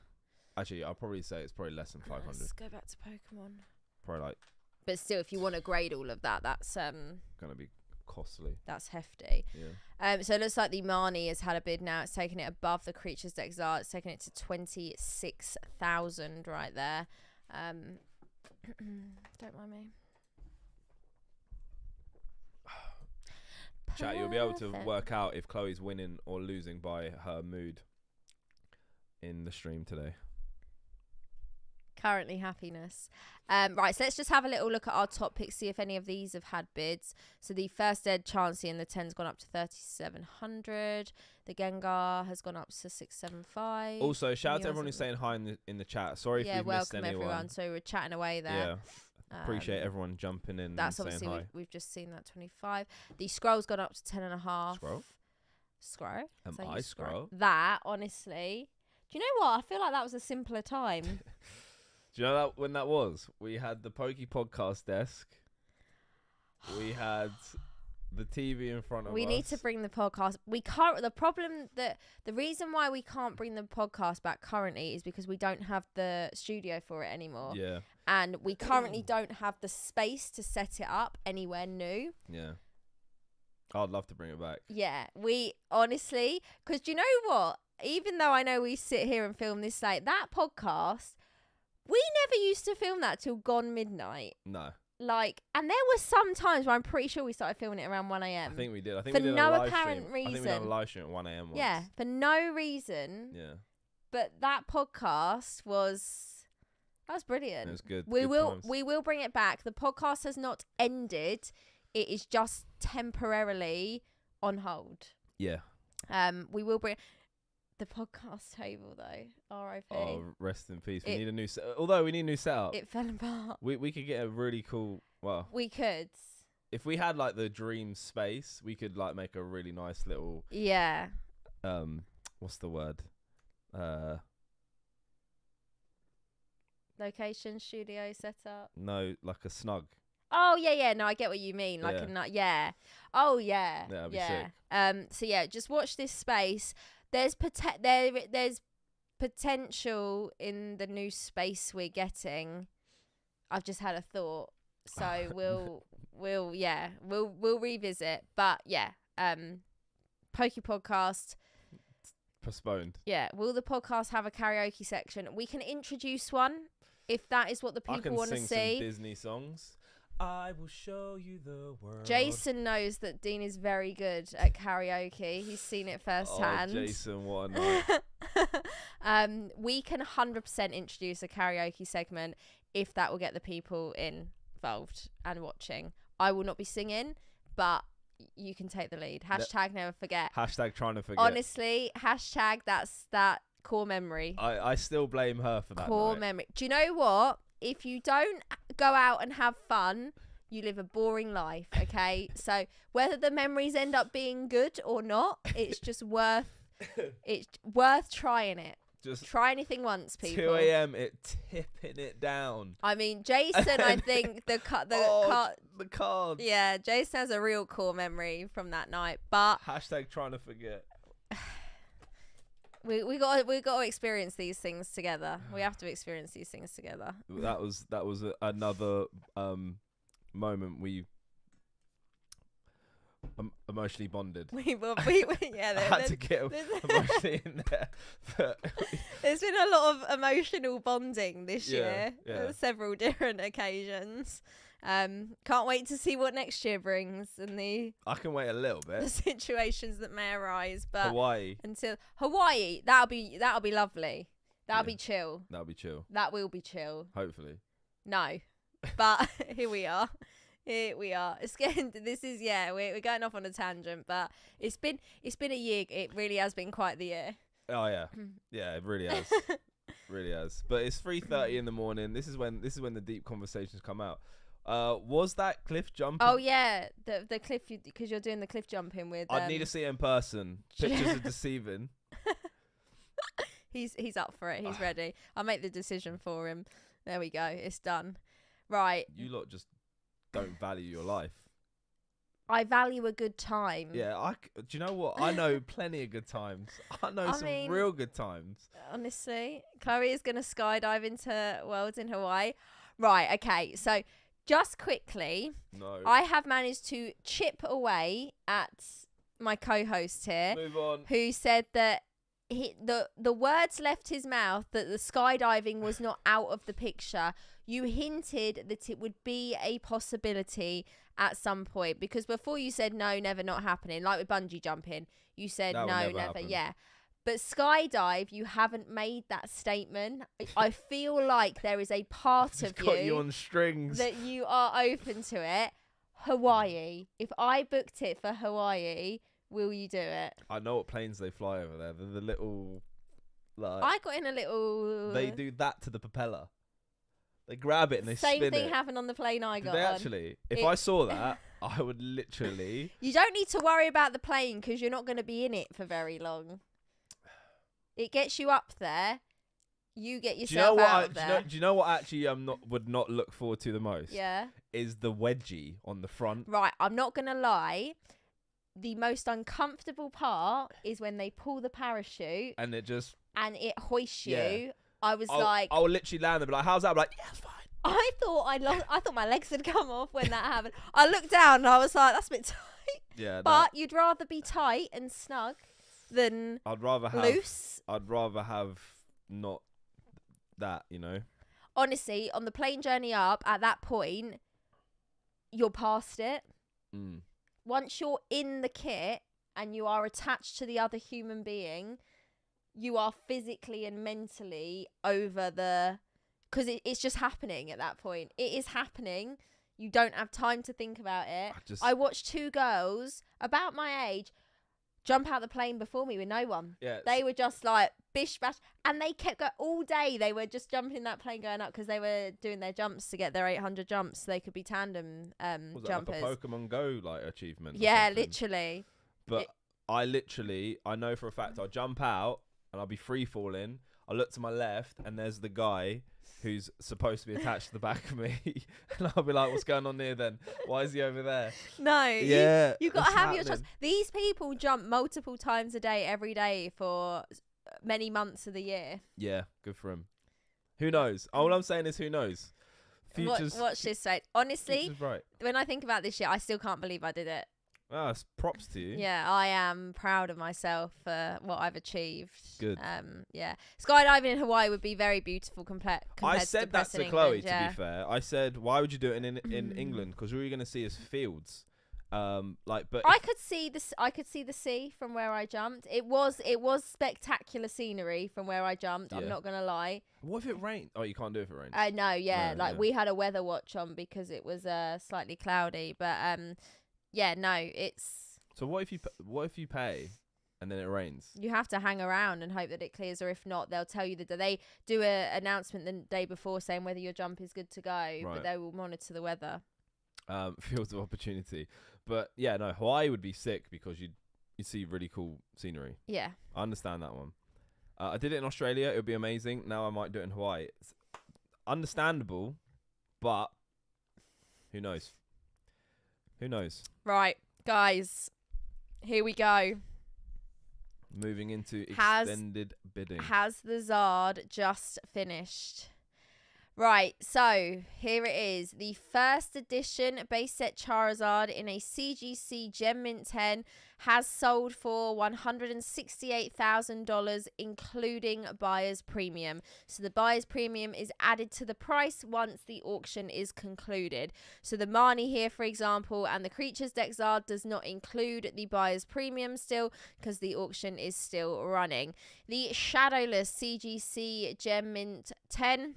Actually, I'll probably say it's probably less than 500. Let's go back to Pokemon. Probably like... But still, if you want to grade all of that, that's... going to be costly. That's hefty. Yeah. So it looks like the Marnie has had a bid now. It's taken it above the Creatures Deck Czar. It's taken it to 26,000 right there. Don't mind me. Chat, you'll be able to work out if Chloe's winning or losing by her mood in the stream today. Currently happiness. Right, so let's just have a little look at our top picks, see if any of these have had bids. So the first Ed Chansey in the 10's gone up to 3,700. The Gengar has gone up to 675. Also, shout out to everyone who's saying hi in the chat. Sorry if we've missed anyone. Welcome everyone. So we're chatting away there. Yeah. Appreciate everyone jumping in. That's and obviously saying hi. we've just seen that 25. The Scroll's gone up to 10.5. Scroll? Am I Scroll? That honestly, do you know what? I feel like that was a simpler time. Do you know that when that was? We had the Pokey podcast desk. We had the TV in front of us. We need to bring the podcast. We can't. The reason why we can't bring the podcast back currently is because we don't have the studio for it anymore. Yeah. And we currently don't have the space to set it up anywhere new. Yeah. I'd love to bring it back. Yeah. We honestly, because do you know what? Even though I know we sit here and film this late, that podcast, we never used to film that till gone midnight. No. Like, and there were some times where I'm pretty sure we started filming it around 1 a.m. I think we did. I think for we did no a live apparent stream. reason. I think we did a live stream at 1 a.m. once. Yeah, for no reason. Yeah. But that podcast was brilliant. It was good. We will bring it back. The podcast has not ended. It is just temporarily on hold. Yeah. We will bring the podcast table though. R.I.P. Oh, rest in peace. We need a new although we need a new setup. It fell apart. We could get a really cool, well, we could. If we had like the dream space, we could like make a really nice little what's the word? Location, studio setup. No, like a snug. Oh yeah. No, I get what you mean. Like Oh yeah. That'd be sick. So yeah, just watch this space. There's potential in the new space we're getting. I've just had a thought, so we'll revisit. But yeah, Poke Podcast postponed. Yeah, will the podcast have a karaoke section? We can introduce one if that is what the people want to see. I can sing some Disney songs. I will show you the world. Jason knows that Dean is very good at karaoke. He's seen it firsthand. Oh, Jason, what a night. We can 100% introduce a karaoke segment if that will get the people involved and watching. I will not be singing, but you can take the lead. Hashtag never forget. Hashtag trying to forget. Honestly, hashtag that's that core memory. I still blame her for that core memory. Do you know what? If you don't go out and have fun, you live a boring life, okay? So whether the memories end up being good or not, it's just worth trying it. Just try anything once, people. 2 a.m. tipping it down. I mean, Jason, I think the cards. Yeah, Jason has a real core memory from that night, but hashtag trying to forget. We got to experience these things together. We have to experience these things together. That was another moment we emotionally bonded. We yeah. I had to get emotionally in there. There's been a lot of emotional bonding this year. Yeah. Several different occasions. Can't wait to see what next year brings and I can wait a little bit. The situations that may arise, but Hawaii, that'll be lovely. That'll be chill. That'll be chill. That will be chill. Hopefully. No, but here we are. It's getting. This is we're going off on a tangent, but it's been a year. It really has been quite the year. Oh yeah, yeah, it really has. Really has. But it's 3:30 in the morning. This is when the deep conversations come out. Was that cliff jumping? Oh yeah, the cliff, because you're doing the cliff jumping with. I'd need to see it in person. Pictures are deceiving. He's up for it. He's ready. I'll make the decision for him. There we go. It's done. Right. You lot just don't value your life. I value a good time. Yeah, do you know what? I know plenty of good times. I know some real good times. Honestly, Chloe is going to skydive into worlds in Hawaii. Right, okay. So just quickly, I have managed to chip away at my co-host here. Move on. Who said that the words left his mouth that the skydiving was not out of the picture. You hinted that it would be a possibility at some point, because before you said no, never, not happening, like with bungee jumping, you said no, never happen. Yeah, but skydive, you haven't made that statement. I feel like there is a part of got you on strings that you are open to it. Hawaii, if I booked it for Hawaii, will you do it? I know what planes they fly over there. They're the little, like, I got in a little. They do that to the propeller. They grab it and they spin it. Same thing happened on the plane I got on. Actually, if I saw that, I would literally. You don't need to worry about the plane because you're not going to be in it for very long. It gets you up there. You get yourself out of there. Do you know what actually would not look forward to the most? Yeah. Is the wedgie on the front. Right, I'm not going to lie. The most uncomfortable part is when they pull the parachute. And it hoists you. Yeah. I was like... I will literally land there and be like, how's that? I'm like, yeah, it's fine. I thought my legs had come off when that happened. I looked down and I was like, that's a bit tight. Yeah. But you'd rather be tight and snug than loose. I'd rather have not that, you know. Honestly, on the plane journey up, at that point, you're past it. Once you're in the kit and you are attached to the other human being, you are physically and mentally over the... Because it's just happening at that point. It is happening. You don't have time to think about it. I watched 2 girls about my age jump out the plane before me with no one. Yeah, they were just like bish bash, and they kept going all day. They were just jumping that plane going up because they were doing their jumps to get their 800 jumps so they could be tandem was jumpers. That like a Pokemon Go like achievement? Yeah, literally. But I know for a fact I'll jump out and I'll be free falling. I'll look to my left and there's the guy who's supposed to be attached to the back of me. And I'll be like, what's going on here then? Why is he over there? No. Yeah. You've got to have your trust. These people jump multiple times a day, every day for many months of the year. Yeah, good for him. Who knows? All I'm saying is who knows? Watch this space. Honestly, right. When I think about this shit, I still can't believe I did it. It's props to you. Yeah, I am proud of myself for what I've achieved. Good. Yeah. Skydiving in Hawaii would be very beautiful compared I to said that to Chloe, to be fair. I said, why would you do it in England? Because all you're going to see is fields. But I could see the sea from where I jumped. It was spectacular scenery from where I jumped. Yeah. I'm not gonna lie. What if it rained? Oh, you can't do it if it rains. No, yeah. We had a weather watch on because it was slightly cloudy, but yeah, no, it's. So what if you pay and then it rains? You have to hang around and hope that it clears, or if not, they'll tell you that they do a announcement the day before saying whether your jump is good to go, right. But they will monitor the weather. Fields of opportunity, but yeah, no, Hawaii would be sick because you see really cool scenery. Yeah, I understand that one. I did it in Australia; it would be amazing. Now I might do it in Hawaii. It's understandable, but who knows? Who knows? Right, guys, here we go. Moving into extended bidding. Has the Zard just finished? Right, so here it is. The first edition base set Charizard in a CGC Gem Mint 10 has sold for $168,000, including buyer's premium. So the buyer's premium is added to the price once the auction is concluded. So the Marnie here, for example, and the Creatures Deck Zard does not include the buyer's premium still because the auction is still running. The Shadowless CGC Gem Mint 10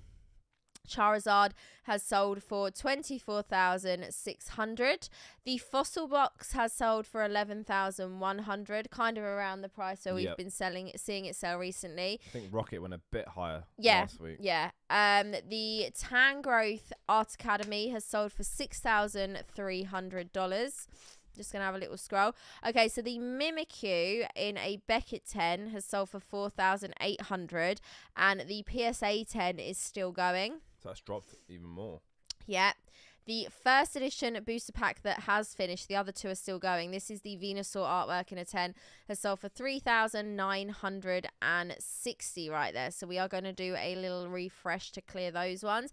Charizard has sold for $24,600. The Fossil Box has sold for $11,100, kind of around the price where we've been seeing it sell recently. I think Rocket went a bit higher last week. Yeah. The Tangrowth Art Academy has sold for $6,300. Just going to have a little scroll. Okay, so the Mimikyu in a Beckett 10 has sold for $4,800, and the PSA 10 is still going. So that's dropped even more. Yeah. The first edition booster pack that has finished, the other two are still going. This is the Venusaur artwork in a 10, has sold for $3,960 right there. So we are going to do a little refresh to clear those ones.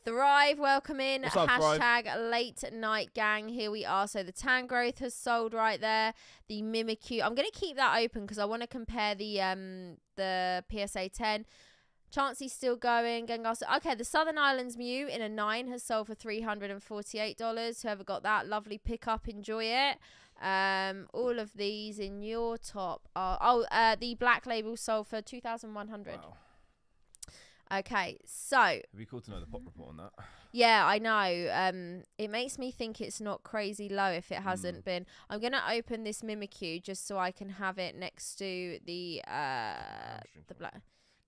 Thrive, welcome in. What's up, Hashtag Thrive? Late Night Gang. Here we are. So the Tangrowth has sold right there. The Mimikyu. I'm going to keep that open because I want to compare the PSA 10. Chansey's still going. Okay, the Southern Islands Mew in a 9 has sold for $348. Whoever got that, lovely pickup, enjoy it. All of these in your top are the Black Label sold for $2,100. Wow. Okay, so It'd be cool to know the pop report on that. Yeah, I know. It makes me think it's not crazy low if it hasn't been. I'm gonna open this Mimikyu just so I can have it next to the black.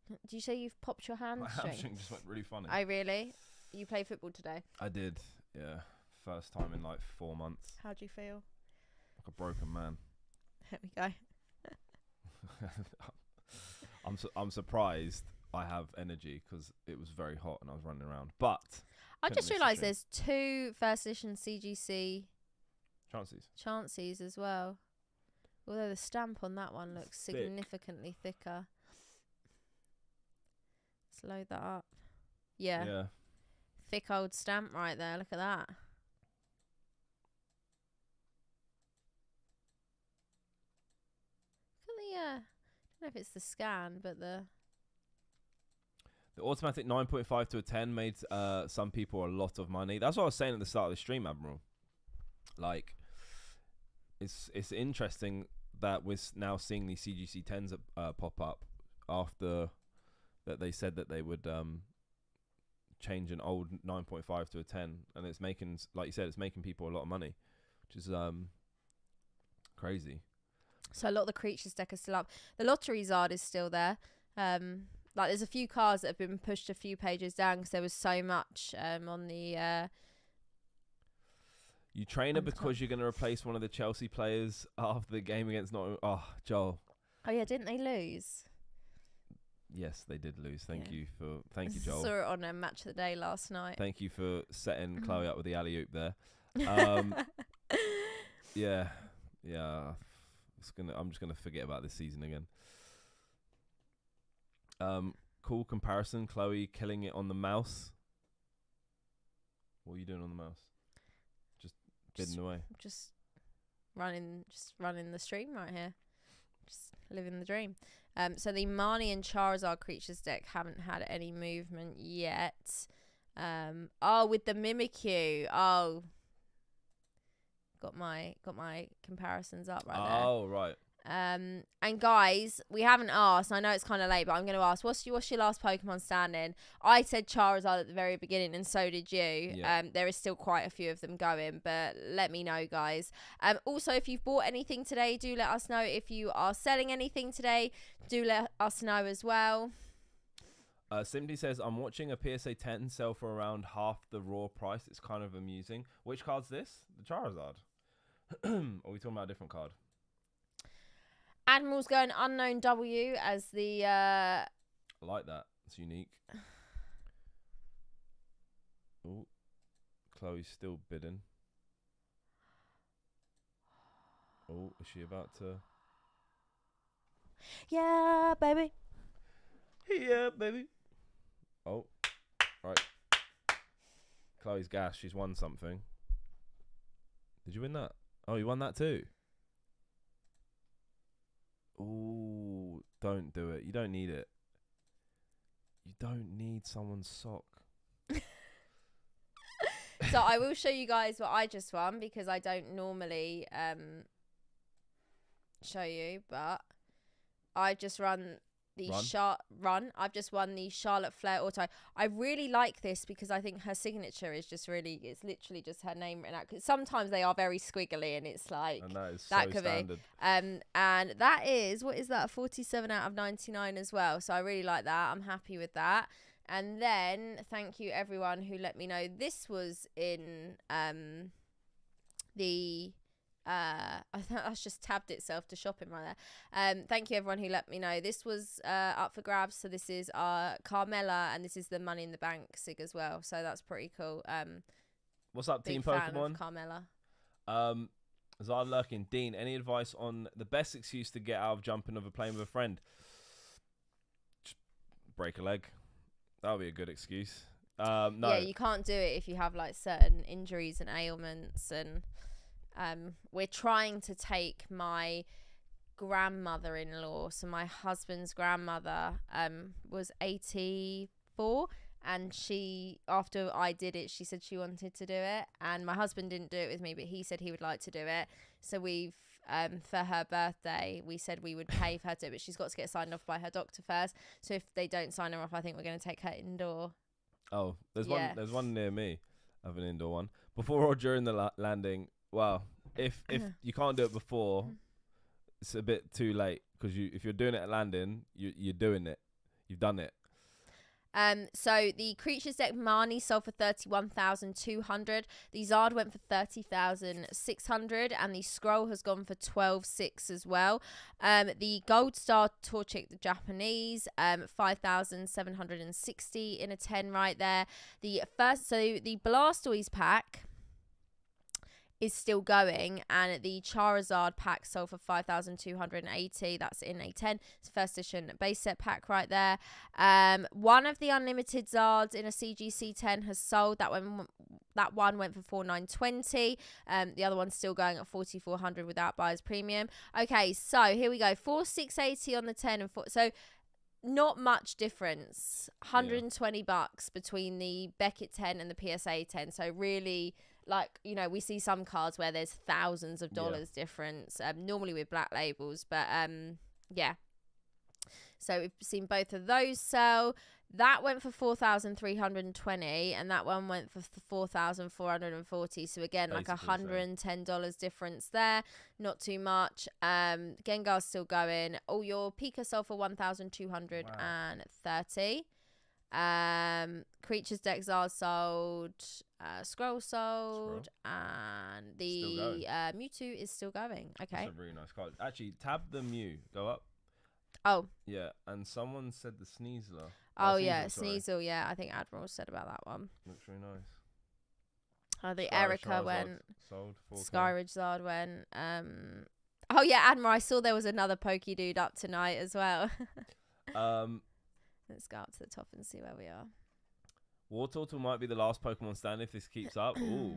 Do you say you've popped your hamstring? My hamstring just went really funny. Oh, really? You play football today? I did, yeah. First time in like 4 months. How do you feel? Like a broken man. There we go. I'm surprised I have energy because it was very hot and I was running around. But I just realised there's 2 first edition CGC Chanseys as well. Although the stamp on that one looks significantly thicker. Let's load that up. Yeah. Thick old stamp right there. Look at that. Look at the I don't know if it's the scan, but the automatic 9.5 to a 10 made some people a lot of money. That's what I was saying at the start of the stream, Admiral. Like, it's interesting that we're now seeing these CGC 10s pop up after that they said that they would change an old 9.5 to a 10, and it's making, like you said, it's making people a lot of money, which is crazy. So a lot of the creatures deck are still up. The lottery Zard is still there. Like there's a few cards that have been pushed a few pages down because there was so much on the. You train her because you're going to replace one of the Chelsea players after the game against Nottingham. Oh, Joel. Oh yeah, didn't they lose? Yes, they did lose. Thank you, Joel. Saw it on a Match of the Day last night. Thank you for setting Chloe up with the alley oop there. Yeah. I'm just gonna forget about this season again. Cool comparison. Chloe killing it on the mouse. What are you doing on the mouse? Just bidding away. Just running the stream right here. Just living the dream. So the Marnie and Charizard creatures deck haven't had any movement yet. With the Mimikyu. Oh, got my comparisons up right there. Oh, right. And guys, we haven't asked. I know it's kind of late, but I'm going to ask. What's your last Pokemon standing? I said Charizard at the very beginning, and so did you. Yeah. There is still quite a few of them going, but let me know, guys. Also, if you've bought anything today, do let us know. If you are selling anything today, do let us know as well. Simply says, I'm watching a PSA 10 sell for around half the raw price. It's kind of amusing. Which card's this? The Charizard? Or are we talking about a different card? Admiral's going unknown W as the... I like that. It's unique. Oh, Chloe's still bidding. Oh, is she about to... Yeah, baby. Yeah, baby. Oh, right. Chloe's gas. She's won something. Did you win that? Oh, you won that too? Ooh, don't do it. You don't need it. You don't need someone's sock. So I will show you guys what I just won because I don't normally show you, but I just run the I've just won the Charlotte Flair Auto. I really like this because I think her signature is just really, it's literally just her name written out. Cause sometimes they are very squiggly and it's like, and that is that so could standard. be. And that is, what is that? A 47 out of 99 as well. So I really like that. I'm happy with that. And then thank you everyone who let me know this was in the I think that's just tabbed itself to shopping right there. Thank you everyone who let me know this was up for grabs. So this is Carmella, and this is the Money in the Bank sig as well. So that's pretty cool. What's up, Team fan Pokemon? Of Carmella. Zard Lurkin, Dean, any advice on the best excuse to get out of jumping over playing with a friend? Just break a leg. That would be a good excuse. No. Yeah, you can't do it if you have like certain injuries and ailments, and we're trying to take my grandmother-in-law. So my husband's grandmother was 84, and she, after I did it, she said she wanted to do it, and my husband didn't do it with me, but he said he would like to do it. So we've for her birthday, we said we would pay for her to do it, but she's got to get signed off by her doctor first. So if they don't sign her off, I think we're going to take her indoor. Oh, there's one near me. I have an indoor one before or during the landing. Well, if you can't do it before, it's a bit too late, because if you're doing it at landing, you're doing it. You've done it. So the creatures deck Marnie sold for 31,200. The Zard went for 30,600, and the Scroll has gone for 12,600 as well. The Gold Star Torchic, the Japanese, 5,760 in a 10 right there. The Blastoise pack is still going, and the Charizard pack sold for 5,280. That's in a 10. It's first edition base set pack right there. One of the unlimited Zards in a CGC 10 has sold. That one went for 4,920. The other one's still going at 4,400 without buyer's premium. Okay, so here we go. 4,680 on the 10 and 4. So not much difference. 120 bucks between the Beckett 10 and the PSA 10. So really, like, you know, we see some cards where there's thousands of dollars difference, normally with black labels, but yeah. So we've seen both of those sell. That went for 4,320, and that one went for 4,440. So again, Basically like $110 difference there. Not too much. Gengar's still going. Oh, your Pika sold for 1,230. Creatures decks are sold. Scroll sold, and the Mewtwo is still going. Okay, that's a really nice card. Actually, tab the Mew. Go up. Oh. Yeah, and someone said the Sneasler. Oh, yeah, Sneasel, yeah. I think Admiral said about that one. Looks really nice. Oh, the Erica went. Sold. Skyridge Zard went. Oh, yeah, Admiral. I saw there was another Pokey Dude up tonight as well. Let's go up to the top and see where we are. Wartortle might be the last Pokemon stand if this keeps up. Ooh.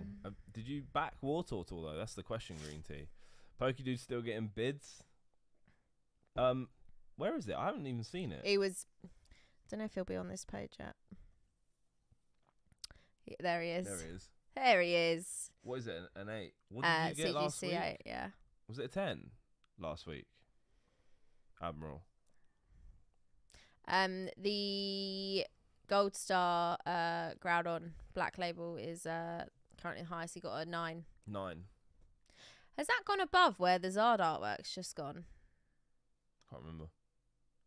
Did you back Wartortle, though? That's the question, Green Tea. Pokey Dude's still getting bids. Where is it? I haven't even seen it. It was... I don't know if he'll be on this page yet. There he is. There he is. What is it? An 8? What did you get last week? 8, yeah. Was it a 10 last week? Admiral. The Gold Star Groudon Black Label is currently highest. He got a 9. 9. Has that gone above where the Zard artwork's just gone? Can't remember.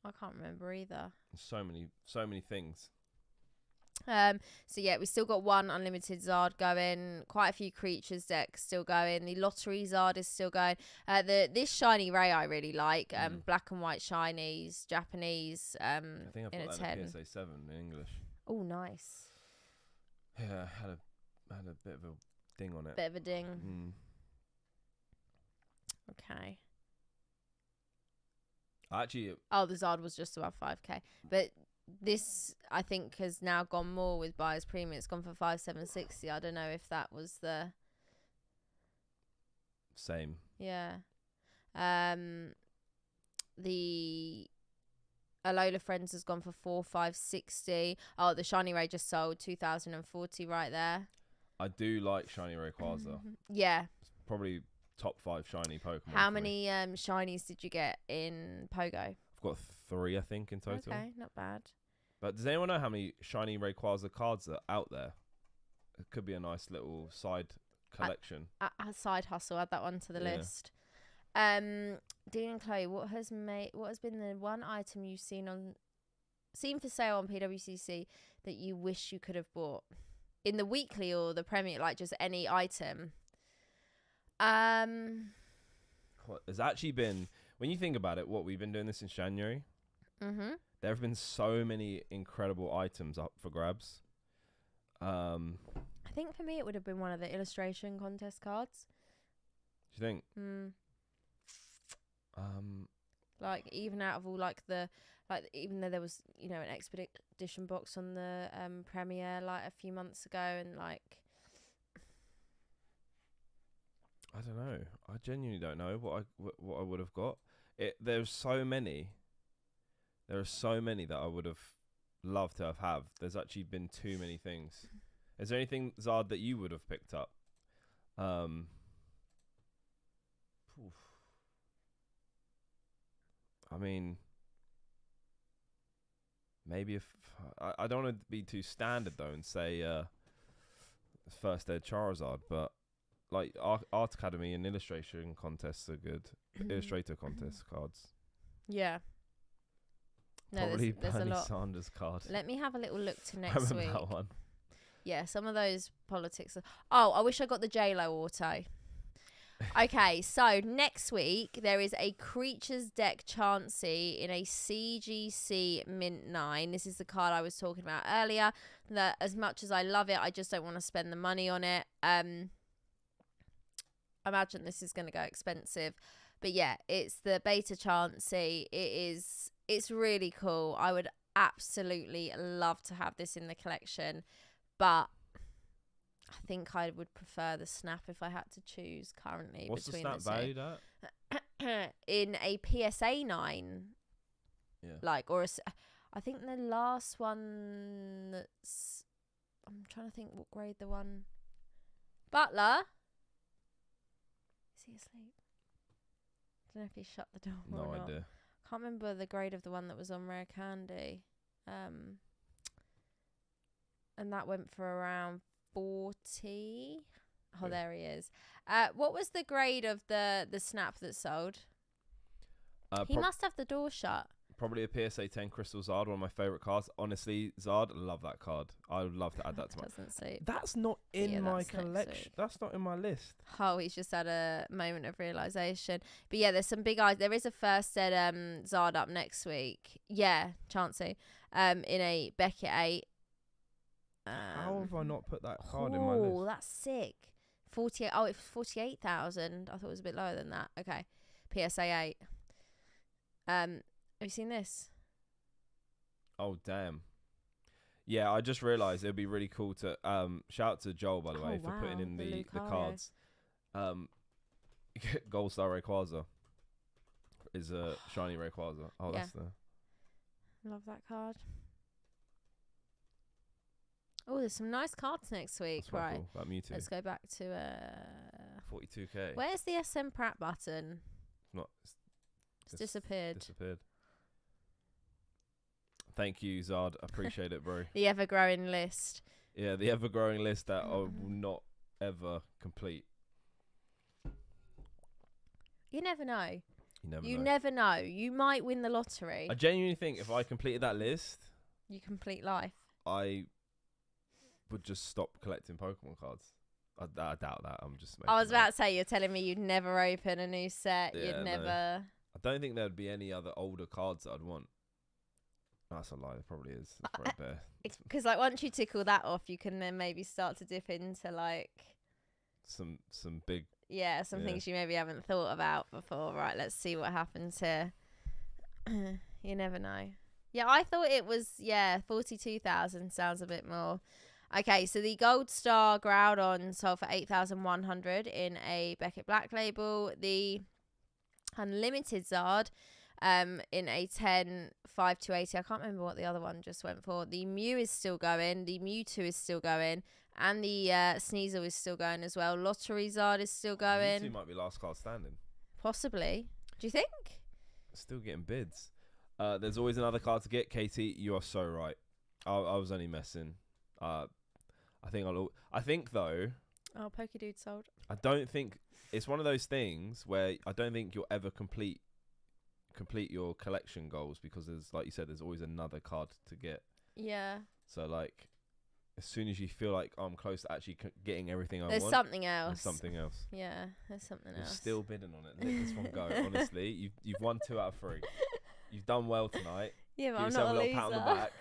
I can't remember either. So many things. So yeah, we still got one unlimited Zard going. Quite a few creatures decks still going. The lottery Zard is still going. This shiny Ray I really like. Black and white shinies, Japanese. I think I've in got a that 10. in PSA 7 in English. Oh, nice. Yeah, had a bit of a ding on it. Bit of a ding. Okay. Actually, the Zard was just above 5k, but this I think has now gone more with buyer's premium. It's gone for 5,760. I don't know if that was the same. Yeah. The Alola Friends has gone for 4,560. Oh, the Shiny Ray just sold 2,040 right there. I do like Shiny Rayquaza. Yeah. It's probably top 5 shiny Pokemon. How many shinies did you get in Pogo? I've got 3, I think, in total. Okay, not bad. But does anyone know how many shiny Rayquaza cards are out there? It could be a nice little side collection. A side hustle. Add that one to the list. Dean and Chloe, what has been the one item you've seen for sale on PWCC that you wish you could have bought in the weekly or the Premier, like just any item? There's actually been, when you think about it, we've been doing this since January. Mm-hmm. There have been so many incredible items up for grabs. I think for me it would have been one of the illustration contest cards. Do you think? Like even out of all even though there was an expedition box on the Premiere like a few months ago, and like I don't know. I genuinely don't know what I would have got. There's so many. There are so many that I would have loved to have. There's actually been too many things. Is there anything, Zard, that you would have picked up? I mean, maybe if I don't want to be too standard though and say first Ed Charizard, but like Art Academy and illustration contests are good. Illustrator contest cards. Yeah. No, Probably there's a Bernie lot. Sanders card. Let me have a little look to I next remember week. that one. Yeah, some of those politics. I wish I got the J-Lo auto. Okay, so next week there is a Creatures deck Chansey in a CGC Mint 9. This is the card I was talking about earlier. That as much as I love it, I just don't want to spend the money on it. I imagine this is going to go expensive. But yeah, it's the Beta Chansey. It's really cool. I would absolutely love to have this in the collection, but I think I would prefer the Snap if I had to choose currently. What's between the Snap valued at? In a PSA 9. Yeah. I think the last one that's... I'm trying to think what grade the one... Butler? Is he asleep? I don't know if he shut the door or not. No idea. Can't remember the grade of the one that was on Rare Candy. and that went for around 40. Oh, there he is. What was the grade of the snap that sold? He must have the door shut. Probably a PSA 10 Crystal Zard, one of my favourite cards. Honestly, Zard, love that card. I would love to add that to my... That's not in my collection. That's not in my list. Oh, he's just had a moment of realisation. But yeah, there's some big eyes. There is a first ed Zard up next week. Yeah, Chansey. In a Beckett 8. How have I not put that card in my list? Oh, that's sick. 48. Oh, it was 48,000. I thought it was a bit lower than that. Okay. PSA 8. Have you seen this? Oh, damn. Yeah, I just realised it would be really cool to shout out to Joel, by the way, for putting in the cards. Gold Star Rayquaza is a shiny Rayquaza. Oh, yeah. That's the... Love that card. Oh, there's some nice cards next week. That's right. Cool. That Mewtwo. Let's go back to 42k. Where's the SM Pratt button? It's disappeared. Thank you, Zard. I appreciate it, bro. The ever-growing list. Yeah, the ever-growing list that I will not ever complete. You never know. You never know. You might win the lottery. I genuinely think if I completed that list... You complete life. I would just stop collecting Pokemon cards. I doubt that. I'm just... I was about to say, you're telling me you'd never open a new set. Yeah, you'd never... No. I don't think there'd be any other older cards that I'd want. That's a lie. There probably is. Because like once you tickle that off, you can then maybe start to dip into like some big things you maybe haven't thought about before. Right, let's see what happens here. You never know. Yeah, I thought it was 42,000 sounds a bit more. Okay, so the Gold Star Groudon sold for 8,100 in a Beckett Black Label. The Unlimited Zard in a 10 5 to 80. I can't remember what the other one just went for. The Mew is still going. The Mewtwo is still going. And the Sneasel is still going as well. Lottery Zard is still going. Mewtwo might be last card standing. Possibly. Do you think? Still getting bids. There's always another card to get. Katie, you are so right. I was only messing. I think though. Oh, Pokedude sold. I don't think it's one of those things where I don't think you'll ever complete your collection goals because there's, like you said, there's always another card to get. Yeah. So like, as soon as you feel like I'm close to actually getting everything I want, there's something else. Yeah, there's something You're else. Still bidding on it. Let this one go. Honestly, you've won 2 out of 3. You've done well tonight. Yeah, but Give I'm yourself not a little pat on the back.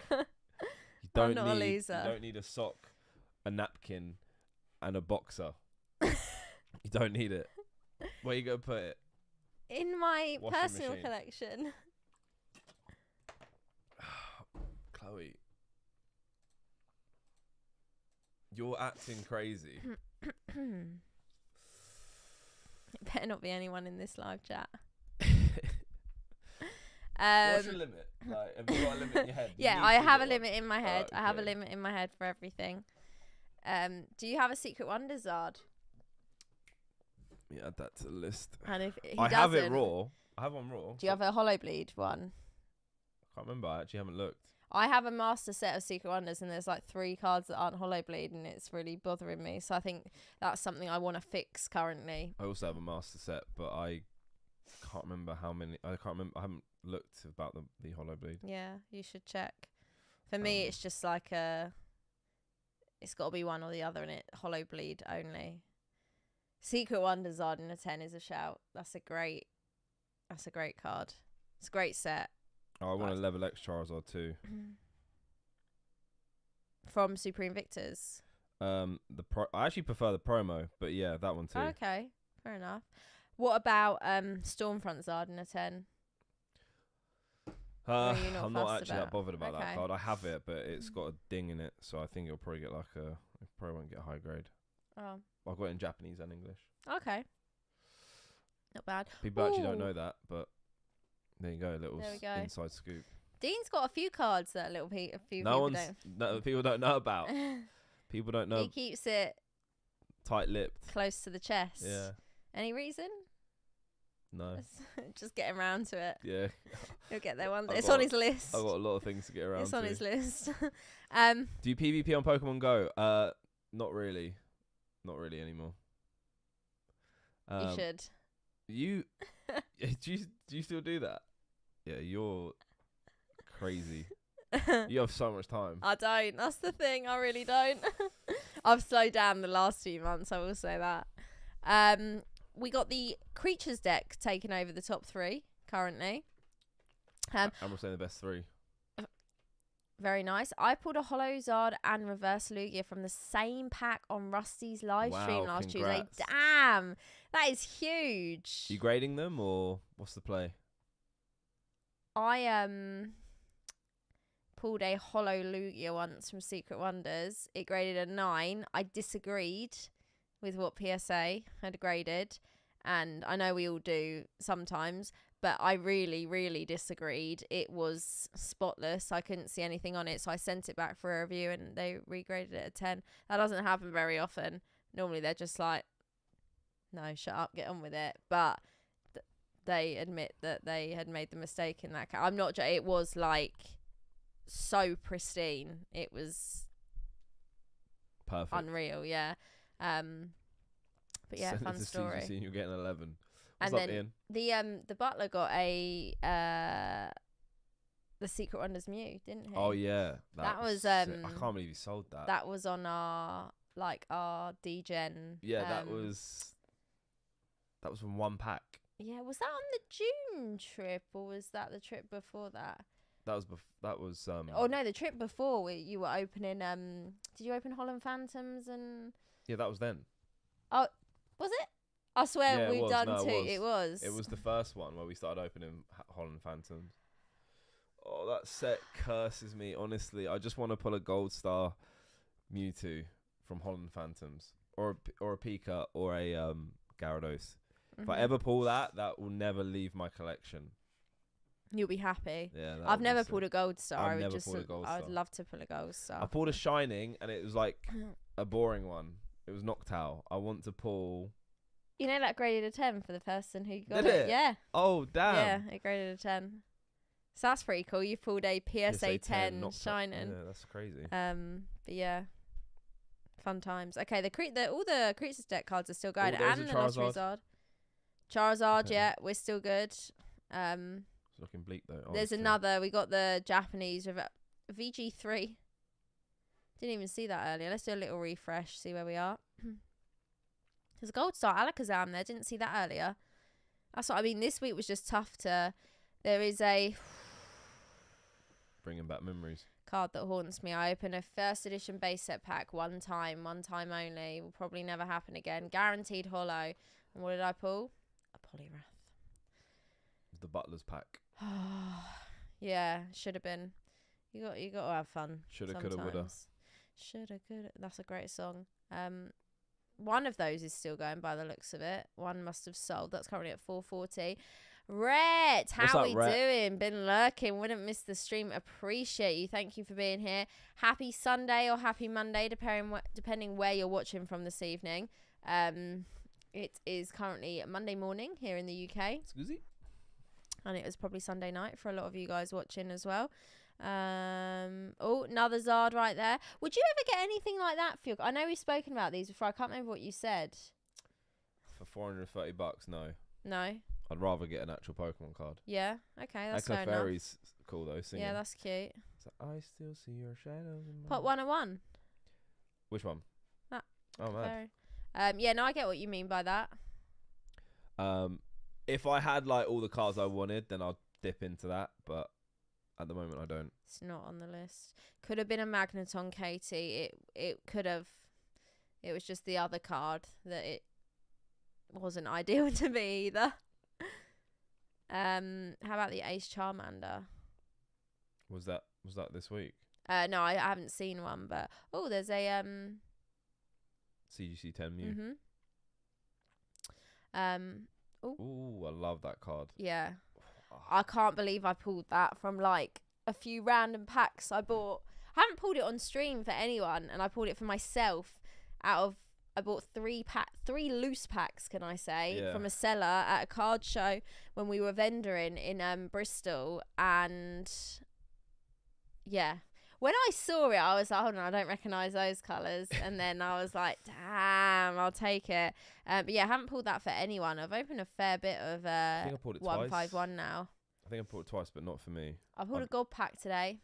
I'm not a loser. You don't need a sock, a napkin, and a boxer. You don't need it. Where you gonna put it? In my personal collection. Chloe, you're acting crazy. It better not be anyone in this live chat. What's your limit? Like, have you got a limit in your head? I have a limit in my head. I have a limit in my head for everything. Do you have a Secret Wonder Zard? Yeah, add that to the list. And if he have it raw. I have one raw. Do you have a Hollow Bleed one? I can't remember. I actually haven't looked. I have a master set of Secret Wonders, and there's like 3 cards that aren't Hollow Bleed, and it's really bothering me. So I think that's something I want to fix currently. I also have a master set, but I can't remember how many. I can't remember. I haven't looked about the Hollow Bleed. Yeah, you should check. For me, it's just like it's got to be one or the other, and it Hollow Bleed only. Secret Wonder Zard in a 10 is a shout. That's a great card. It's a great set. Oh, I want a level X Charizard too. From Super Invictus. I actually prefer the promo, but yeah, that one too. Oh, okay, fair enough. What about Stormfront Zard in a 10? I'm not actually that bothered about that card. I have it, but it's got a ding in it, so I think it'll probably get it probably won't get a high grade. Oh. I've got it in Japanese and English. Okay. Not bad. People actually don't know that, but there you go, inside scoop. Dean's got a few cards that people don't know about. People don't know. He keeps it tight-lipped, close to the chest. Yeah. Any reason? No. Just getting around to it. Yeah. He'll get there one day. It's on his list. I've got a lot of things to get around to. It's on his list. Do you PvP on Pokemon Go? Not really. Not really anymore. You should. Do you still do that? Yeah, you're crazy. You have so much time. I don't. That's the thing. I really don't. I've slowed down the last few months, I will say that. We got the creatures deck taking over the top 3 currently. And we're saying the best 3. Very nice. I pulled a Holo Zard and Reverse Lugia from the same pack on Rusty's live stream last Tuesday. Damn, that is huge. You grading them or what's the play? I pulled a Holo Lugia once from Secret Wonders. It graded a 9. I disagreed with what PSA had graded, and I know we all do sometimes, but I really, really disagreed. It was spotless. I couldn't see anything on it, so I sent it back for a review, and they regraded it a 10. That doesn't happen very often. Normally, they're just like, no, shut up, get on with it. But they admit that they had made the mistake in that. I'm not. It was like so pristine. It was perfect, unreal. Yeah. But yeah, fun story. CGC and you're getting 11. What's and up, then Ian? the butler got a the Secret Wonders Mew, didn't he? Oh yeah, that was I can't believe he sold that. That was on our DGen. Yeah, that was from one pack. Yeah, was that on the June trip or was that the trip before that? That was Oh no, the trip before you were opening did you open Holland Phantoms and? Yeah, that was then. Oh, was it? I swear we've done two. It was. It was the first one where we started opening Holland Phantoms. Oh, that set curses me. Honestly, I just want to pull a Gold Star Mewtwo from Holland Phantoms, or a Pika, or a Gyarados. If I ever pull that will never leave my collection. You'll be happy. Yeah, I've never pulled a Gold Star. I'd love to pull a Gold Star. I pulled a Shining, and it was like a boring one. It was Noctowl. I want to pull. You know that graded a 10 for the person who got it? Yeah. Oh damn. Yeah, it graded a 10. So that's pretty cool. You pulled a PSA 10 Shining. Yeah, that's crazy. But yeah, fun times. Okay, all the creatures deck cards are still going, and the Lost Charizard. Okay. Yeah, we're still good. It's looking bleak though. There's another. We got the Japanese VG3. Didn't even see that earlier. Let's do a little refresh. See where we are. There's a Gold Star Alakazam there. Didn't see that earlier. That's what I mean. This week was just tough to. There is a. Bringing back memories. Card that haunts me. I opened a first edition base set pack one time only. Will probably never happen again. Guaranteed holo. And what did I pull? A Poliwrath. The Butler's pack. Yeah, should have been. You got to have fun. Shoulda, coulda, woulda. Shoulda, coulda. That's a great song. One of those is still going by the looks of it. One must have sold. That's currently at 440. Rhett, how we doing? Been lurking. Wouldn't miss the stream. Appreciate you. Thank you for being here. Happy Sunday or happy Monday, depending where you're watching from this evening. It is currently Monday morning here in the UK. Excuse me. And it was probably Sunday night for a lot of you guys watching as well. Oh, another Zard right there. Would you ever get anything like that for your... I know we've spoken about these before. I can't remember what you said. For $430, no. No? I'd rather get an actual Pokemon card. Yeah? Okay, that's fair enough. Fairy's cool though, singing. Yeah, that's cute. So I still see your shadows in my... Pot 101. Which one? That. Oh, man. Yeah, no, I get what you mean by that. If I had like all the cards I wanted, then I'd dip into that, but at the moment I don't. It's not on the list. Could have been a Magneton, Katie. It could have. It was just the other card that it wasn't ideal to me either. How about the Ace Charmander? Was that this week? No, I haven't seen one, but there's a CGC 10 Mew. Ooh, I love that card. Yeah. I can't believe I pulled that from like a few random packs I bought. I haven't pulled it on stream for anyone, and I pulled it for myself out of I bought three loose packs, can I say, Yeah. from a seller at a card show when we were vendoring in Bristol, and yeah. When I saw it, I was like, hold on, I don't recognise those colours. And then I was like, damn, I'll take it. But yeah, I haven't pulled that for anyone. I've opened a fair bit of I think I pulled it 151 twice. now. I think I pulled it twice, but not for me. I pulled a gold pack today.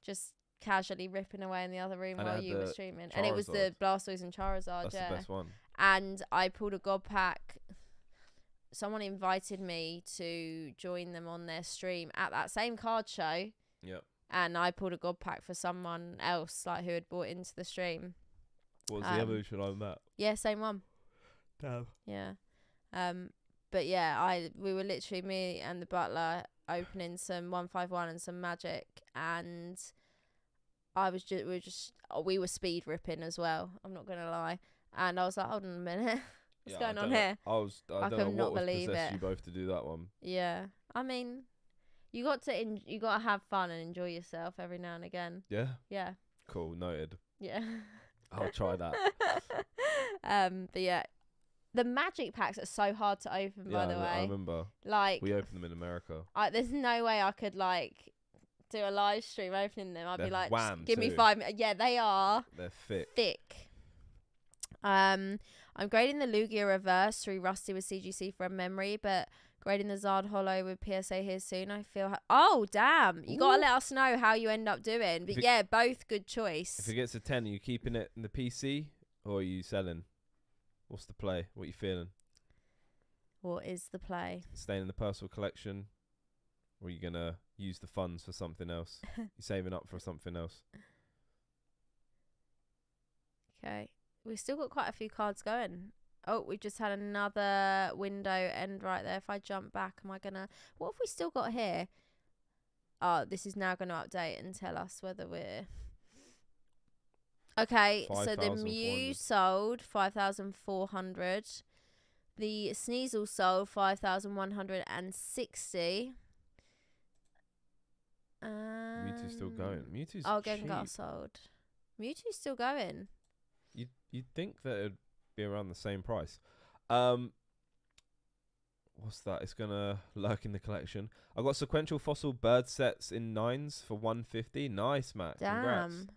Just casually ripping away in the other room while you were streaming. And it was the Blastoise and Charizard, That's the best one. And I pulled a god pack. Someone invited me to join them on their stream at that same card show. Yep. And I pulled a god pack for someone else, like, who had bought into the stream. What was the evolution on that? Yeah, same one. Damn. Yeah. But yeah, we were literally, me and the butler, opening some 151 and some magic, and we were speed ripping as well. I'm not gonna lie. And I was like, hold on a minute, what's going on here? I don't know what possessed you both to do that one. Yeah, I mean, you got to have fun and enjoy yourself every now and again. Yeah. Yeah. Cool. Noted. Yeah. I'll try that. But yeah, the magic packs are so hard to open. By the way, I remember. Like, we opened them in America. There's no way I could like do a live stream opening them. I'd be like, give me 5 minutes. Yeah, they are. They're thick. I'm grading the Lugia reverse through Rusty with CGC from memory, but grading the Zard Hollow with PSA here soon. I feel oh damn, you gotta let us know how you end up doing. But yeah, both good choice. If it gets a 10, are you keeping it in the PC or are you selling? What's the play? What are you feeling? What is the play? Staying in the personal collection, or are you gonna use the funds for something else? You're saving up for something else. Okay, we've still got quite a few cards going. Oh, we just had another window end right there. If I jump back, am I gonna... What have we still got here? Oh, this is now going to update and tell us whether we're... Okay, so the Mew sold 5,400. The Sneasel sold 5,160. Mewtwo's still going. Mewtwo's cheap. Gengar sold. Mewtwo's still going. You'd think that it'd be around the same price. What's that? It's gonna lurk in the collection. I got sequential fossil bird sets in 9s for 150. Nice, Matt. Damn. Congrats.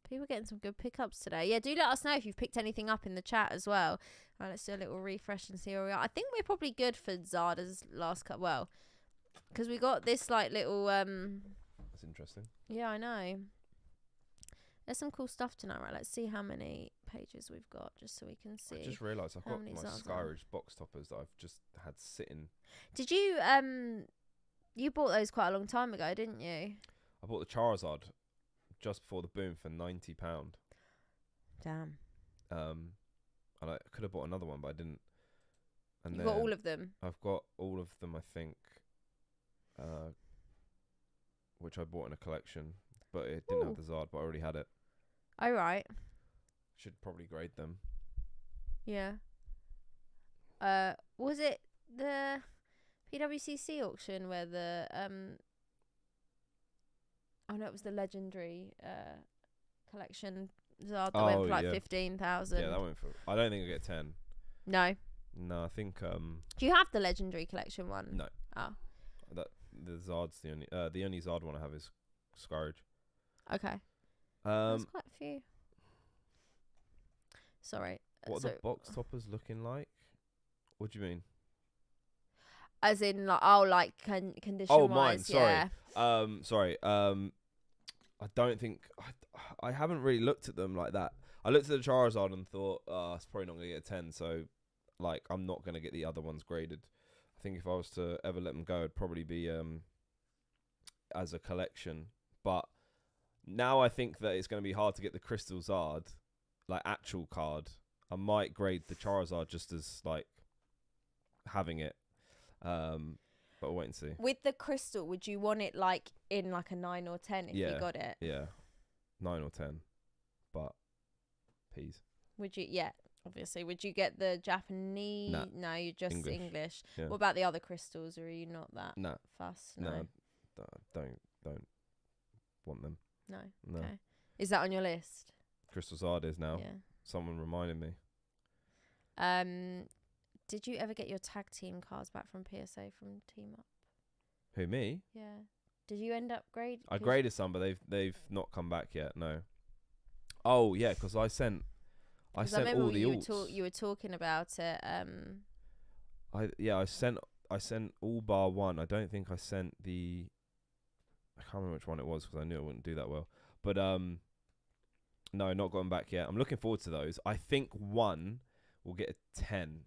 People getting some good pickups today. Yeah, do let us know if you've picked anything up in the chat as well. Right, let's do a little refresh and see where we are. I think we're probably good for Zarda's last cut. Well, because we got this like little That's interesting. Yeah, I know. There's some cool stuff tonight, right? Let's see how many pages we've got, just so we can see. I just realised I've got my Skyridge box toppers that I've just had sitting. Did you you bought those quite a long time ago, didn't you? I bought the Charizard just before the boom for £90. Damn. And I could have bought another one, but I didn't. And you got all of them? I've got all of them, I think. Which I bought in a collection, but it didn't have the Zard, but I already had it. Oh, right. Should probably grade them. Yeah. Was it the PWCC auction where the oh no, it was the legendary collection Zard that went for like 15,000. Yeah, that went for. I don't think I get 10. No. No, I think. Do you have the legendary collection one? No. Oh. The Zard's the only Zard one I have is Scourge. Okay. There's quite a few. Sorry. What are the box toppers looking like? What do you mean? As in, like, condition-wise. Oh, mine. Sorry. Yeah. Sorry. I don't think I haven't really looked at them like that. I looked at the Charizard and thought, it's probably not gonna get a 10. So, like, I'm not gonna get the other ones graded. I think if I was to ever let them go, it'd probably be as a collection. But now I think that it's gonna be hard to get the Crystal Zard, like actual card. I might grade the Charizard just as like having it. But we'll wait and see. With the crystal, would you want it like in like a 9 or 10 if you got it? Yeah, 9 or 10. But peas. Would you? Yeah, obviously. Would you get the Japanese? Nah. No, you're just English. Yeah. What about the other crystals? Or are you not that fussed? No, don't want them. No. No. Okay. Is that on your list? Crystal Zard is now. Yeah. Someone reminded me. Did you ever get your tag team cards back from PSA from Team Up? Who, me? Yeah. Did you end up grade? I graded some, but they've not come back yet. No. Oh yeah, because I sent all the alts. You were talking about it. I sent all bar one. I don't think I sent the. I can't remember which one it was because I knew I wouldn't do that well. But no, not gotten back yet. I'm looking forward to those. I think one will get a 10,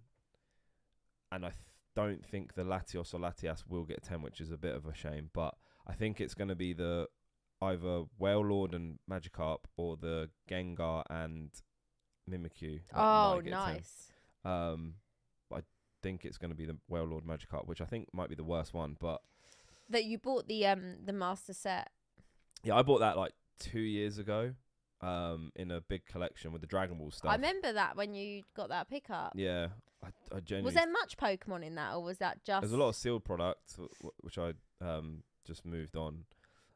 and I don't think the Latios or Latias will get a 10, which is a bit of a shame. But I think it's going to be the either Whale Lord and Magikarp or the Gengar and Mimikyu. Oh, nice. I think it's going to be the Whale Lord Magikarp, which I think might be the worst one. But that you bought the master set. Yeah, I bought that like 2 years ago. In a big collection with the Dragon Ball stuff. I remember that when you got that pickup. Yeah, I genuinely. Was there much Pokemon in that, or was that just? There's a lot of sealed products, which I just moved on.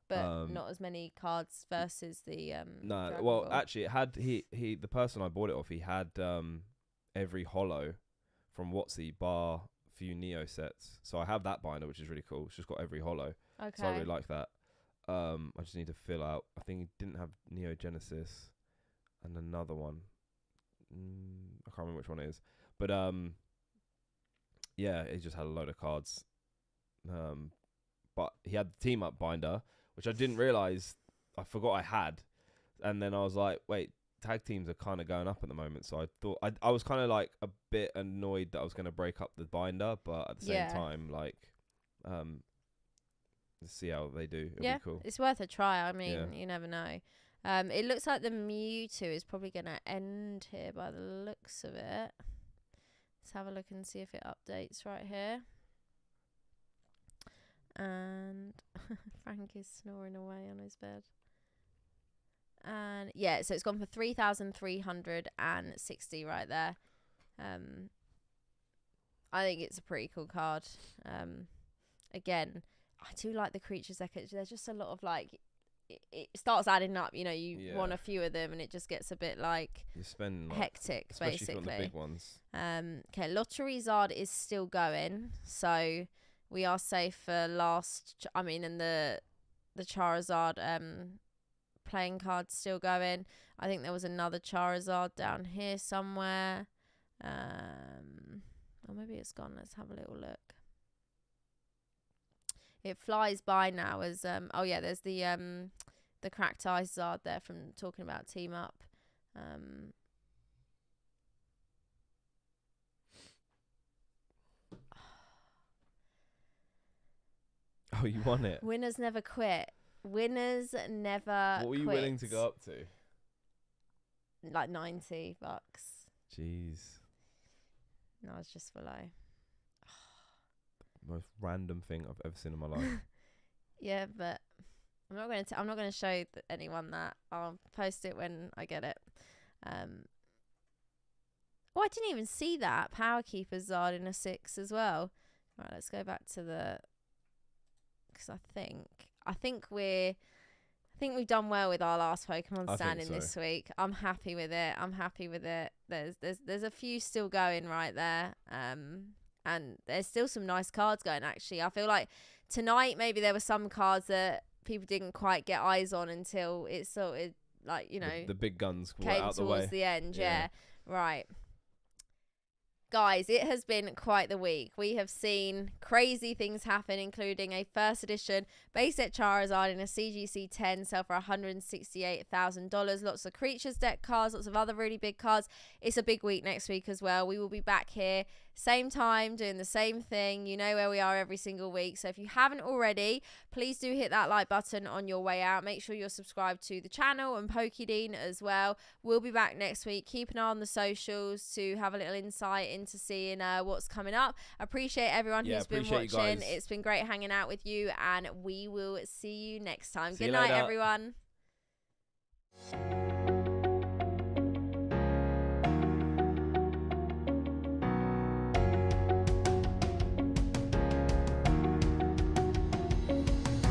But not as many cards versus the No, Dragon well, Ball. actually, it had he the person I bought it off. He had every holo from WotC bar few Neo sets. So I have that binder, which is really cool. It's just got every holo. Okay. So I really like that. I just need to fill out. I think he didn't have Neo Genesis and another one. I can't remember which one it is. But yeah, he just had a load of cards. But he had the Team Up binder, which I didn't realise. I forgot I had. And then I was like, wait, tag teams are kind of going up at the moment. So I thought, I was kind of like a bit annoyed that I was going to break up the binder. But at the same time, like, let's see how they do. It'll be cool. It's worth a try. I mean, you never know. It looks like the Mewtwo is probably going to end here by the looks of it. Let's have a look and see if it updates right here. And Frank is snoring away on his bed. And yeah, so it's gone for 3,360 right there. I think it's a pretty cool card. Again, I do like the creatures. There's just a lot of like, it starts adding up. You know, you want a few of them, and it just gets a bit like you spend hectic, especially basically. from the big ones. Okay, Lottery Zard is still going, so we are safe for last. And the Charizard playing card's still going. I think there was another Charizard down here somewhere. Or maybe it's gone. Let's have a little look. It flies by now as there's the cracked ice Zard there from talking about Team Up. Oh, you won it. Winners never quit. Winners never What were you quit. willing to go up to? Like $90. Jeez. No, it's just below. Most random thing I've ever seen in my life. Yeah, but I'm not going to show anyone that. I'll post it when I get it. I didn't even see that Power Keeper Zard in a 6 as well. All right, let's go back to the, because I think we've done well with our last Pokemon standing this week. I'm happy with it. There's a few still going right there. And there's still some nice cards going, actually. I feel like tonight maybe there were some cards that people didn't quite get eyes on until it sorted, like, you know, the big guns came out the towards way. the end. Yeah. Right. Guys, it has been quite the week. We have seen crazy things happen, including a first edition base set Charizard in a CGC 10 sell for $168,000. Lots of creatures deck cards, lots of other really big cards. It's a big week next week as well. We will be back here same time doing the same thing. You know where we are every single week. So if you haven't already, please do hit that like button on your way out. Make sure you're subscribed to the channel and Pokédean as well. We'll be back next week. Keep an eye on the socials to have a little insight into seeing what's coming up. Appreciate everyone who's been watching. It's been great hanging out with you, and we will see you next time. Good night, everyone.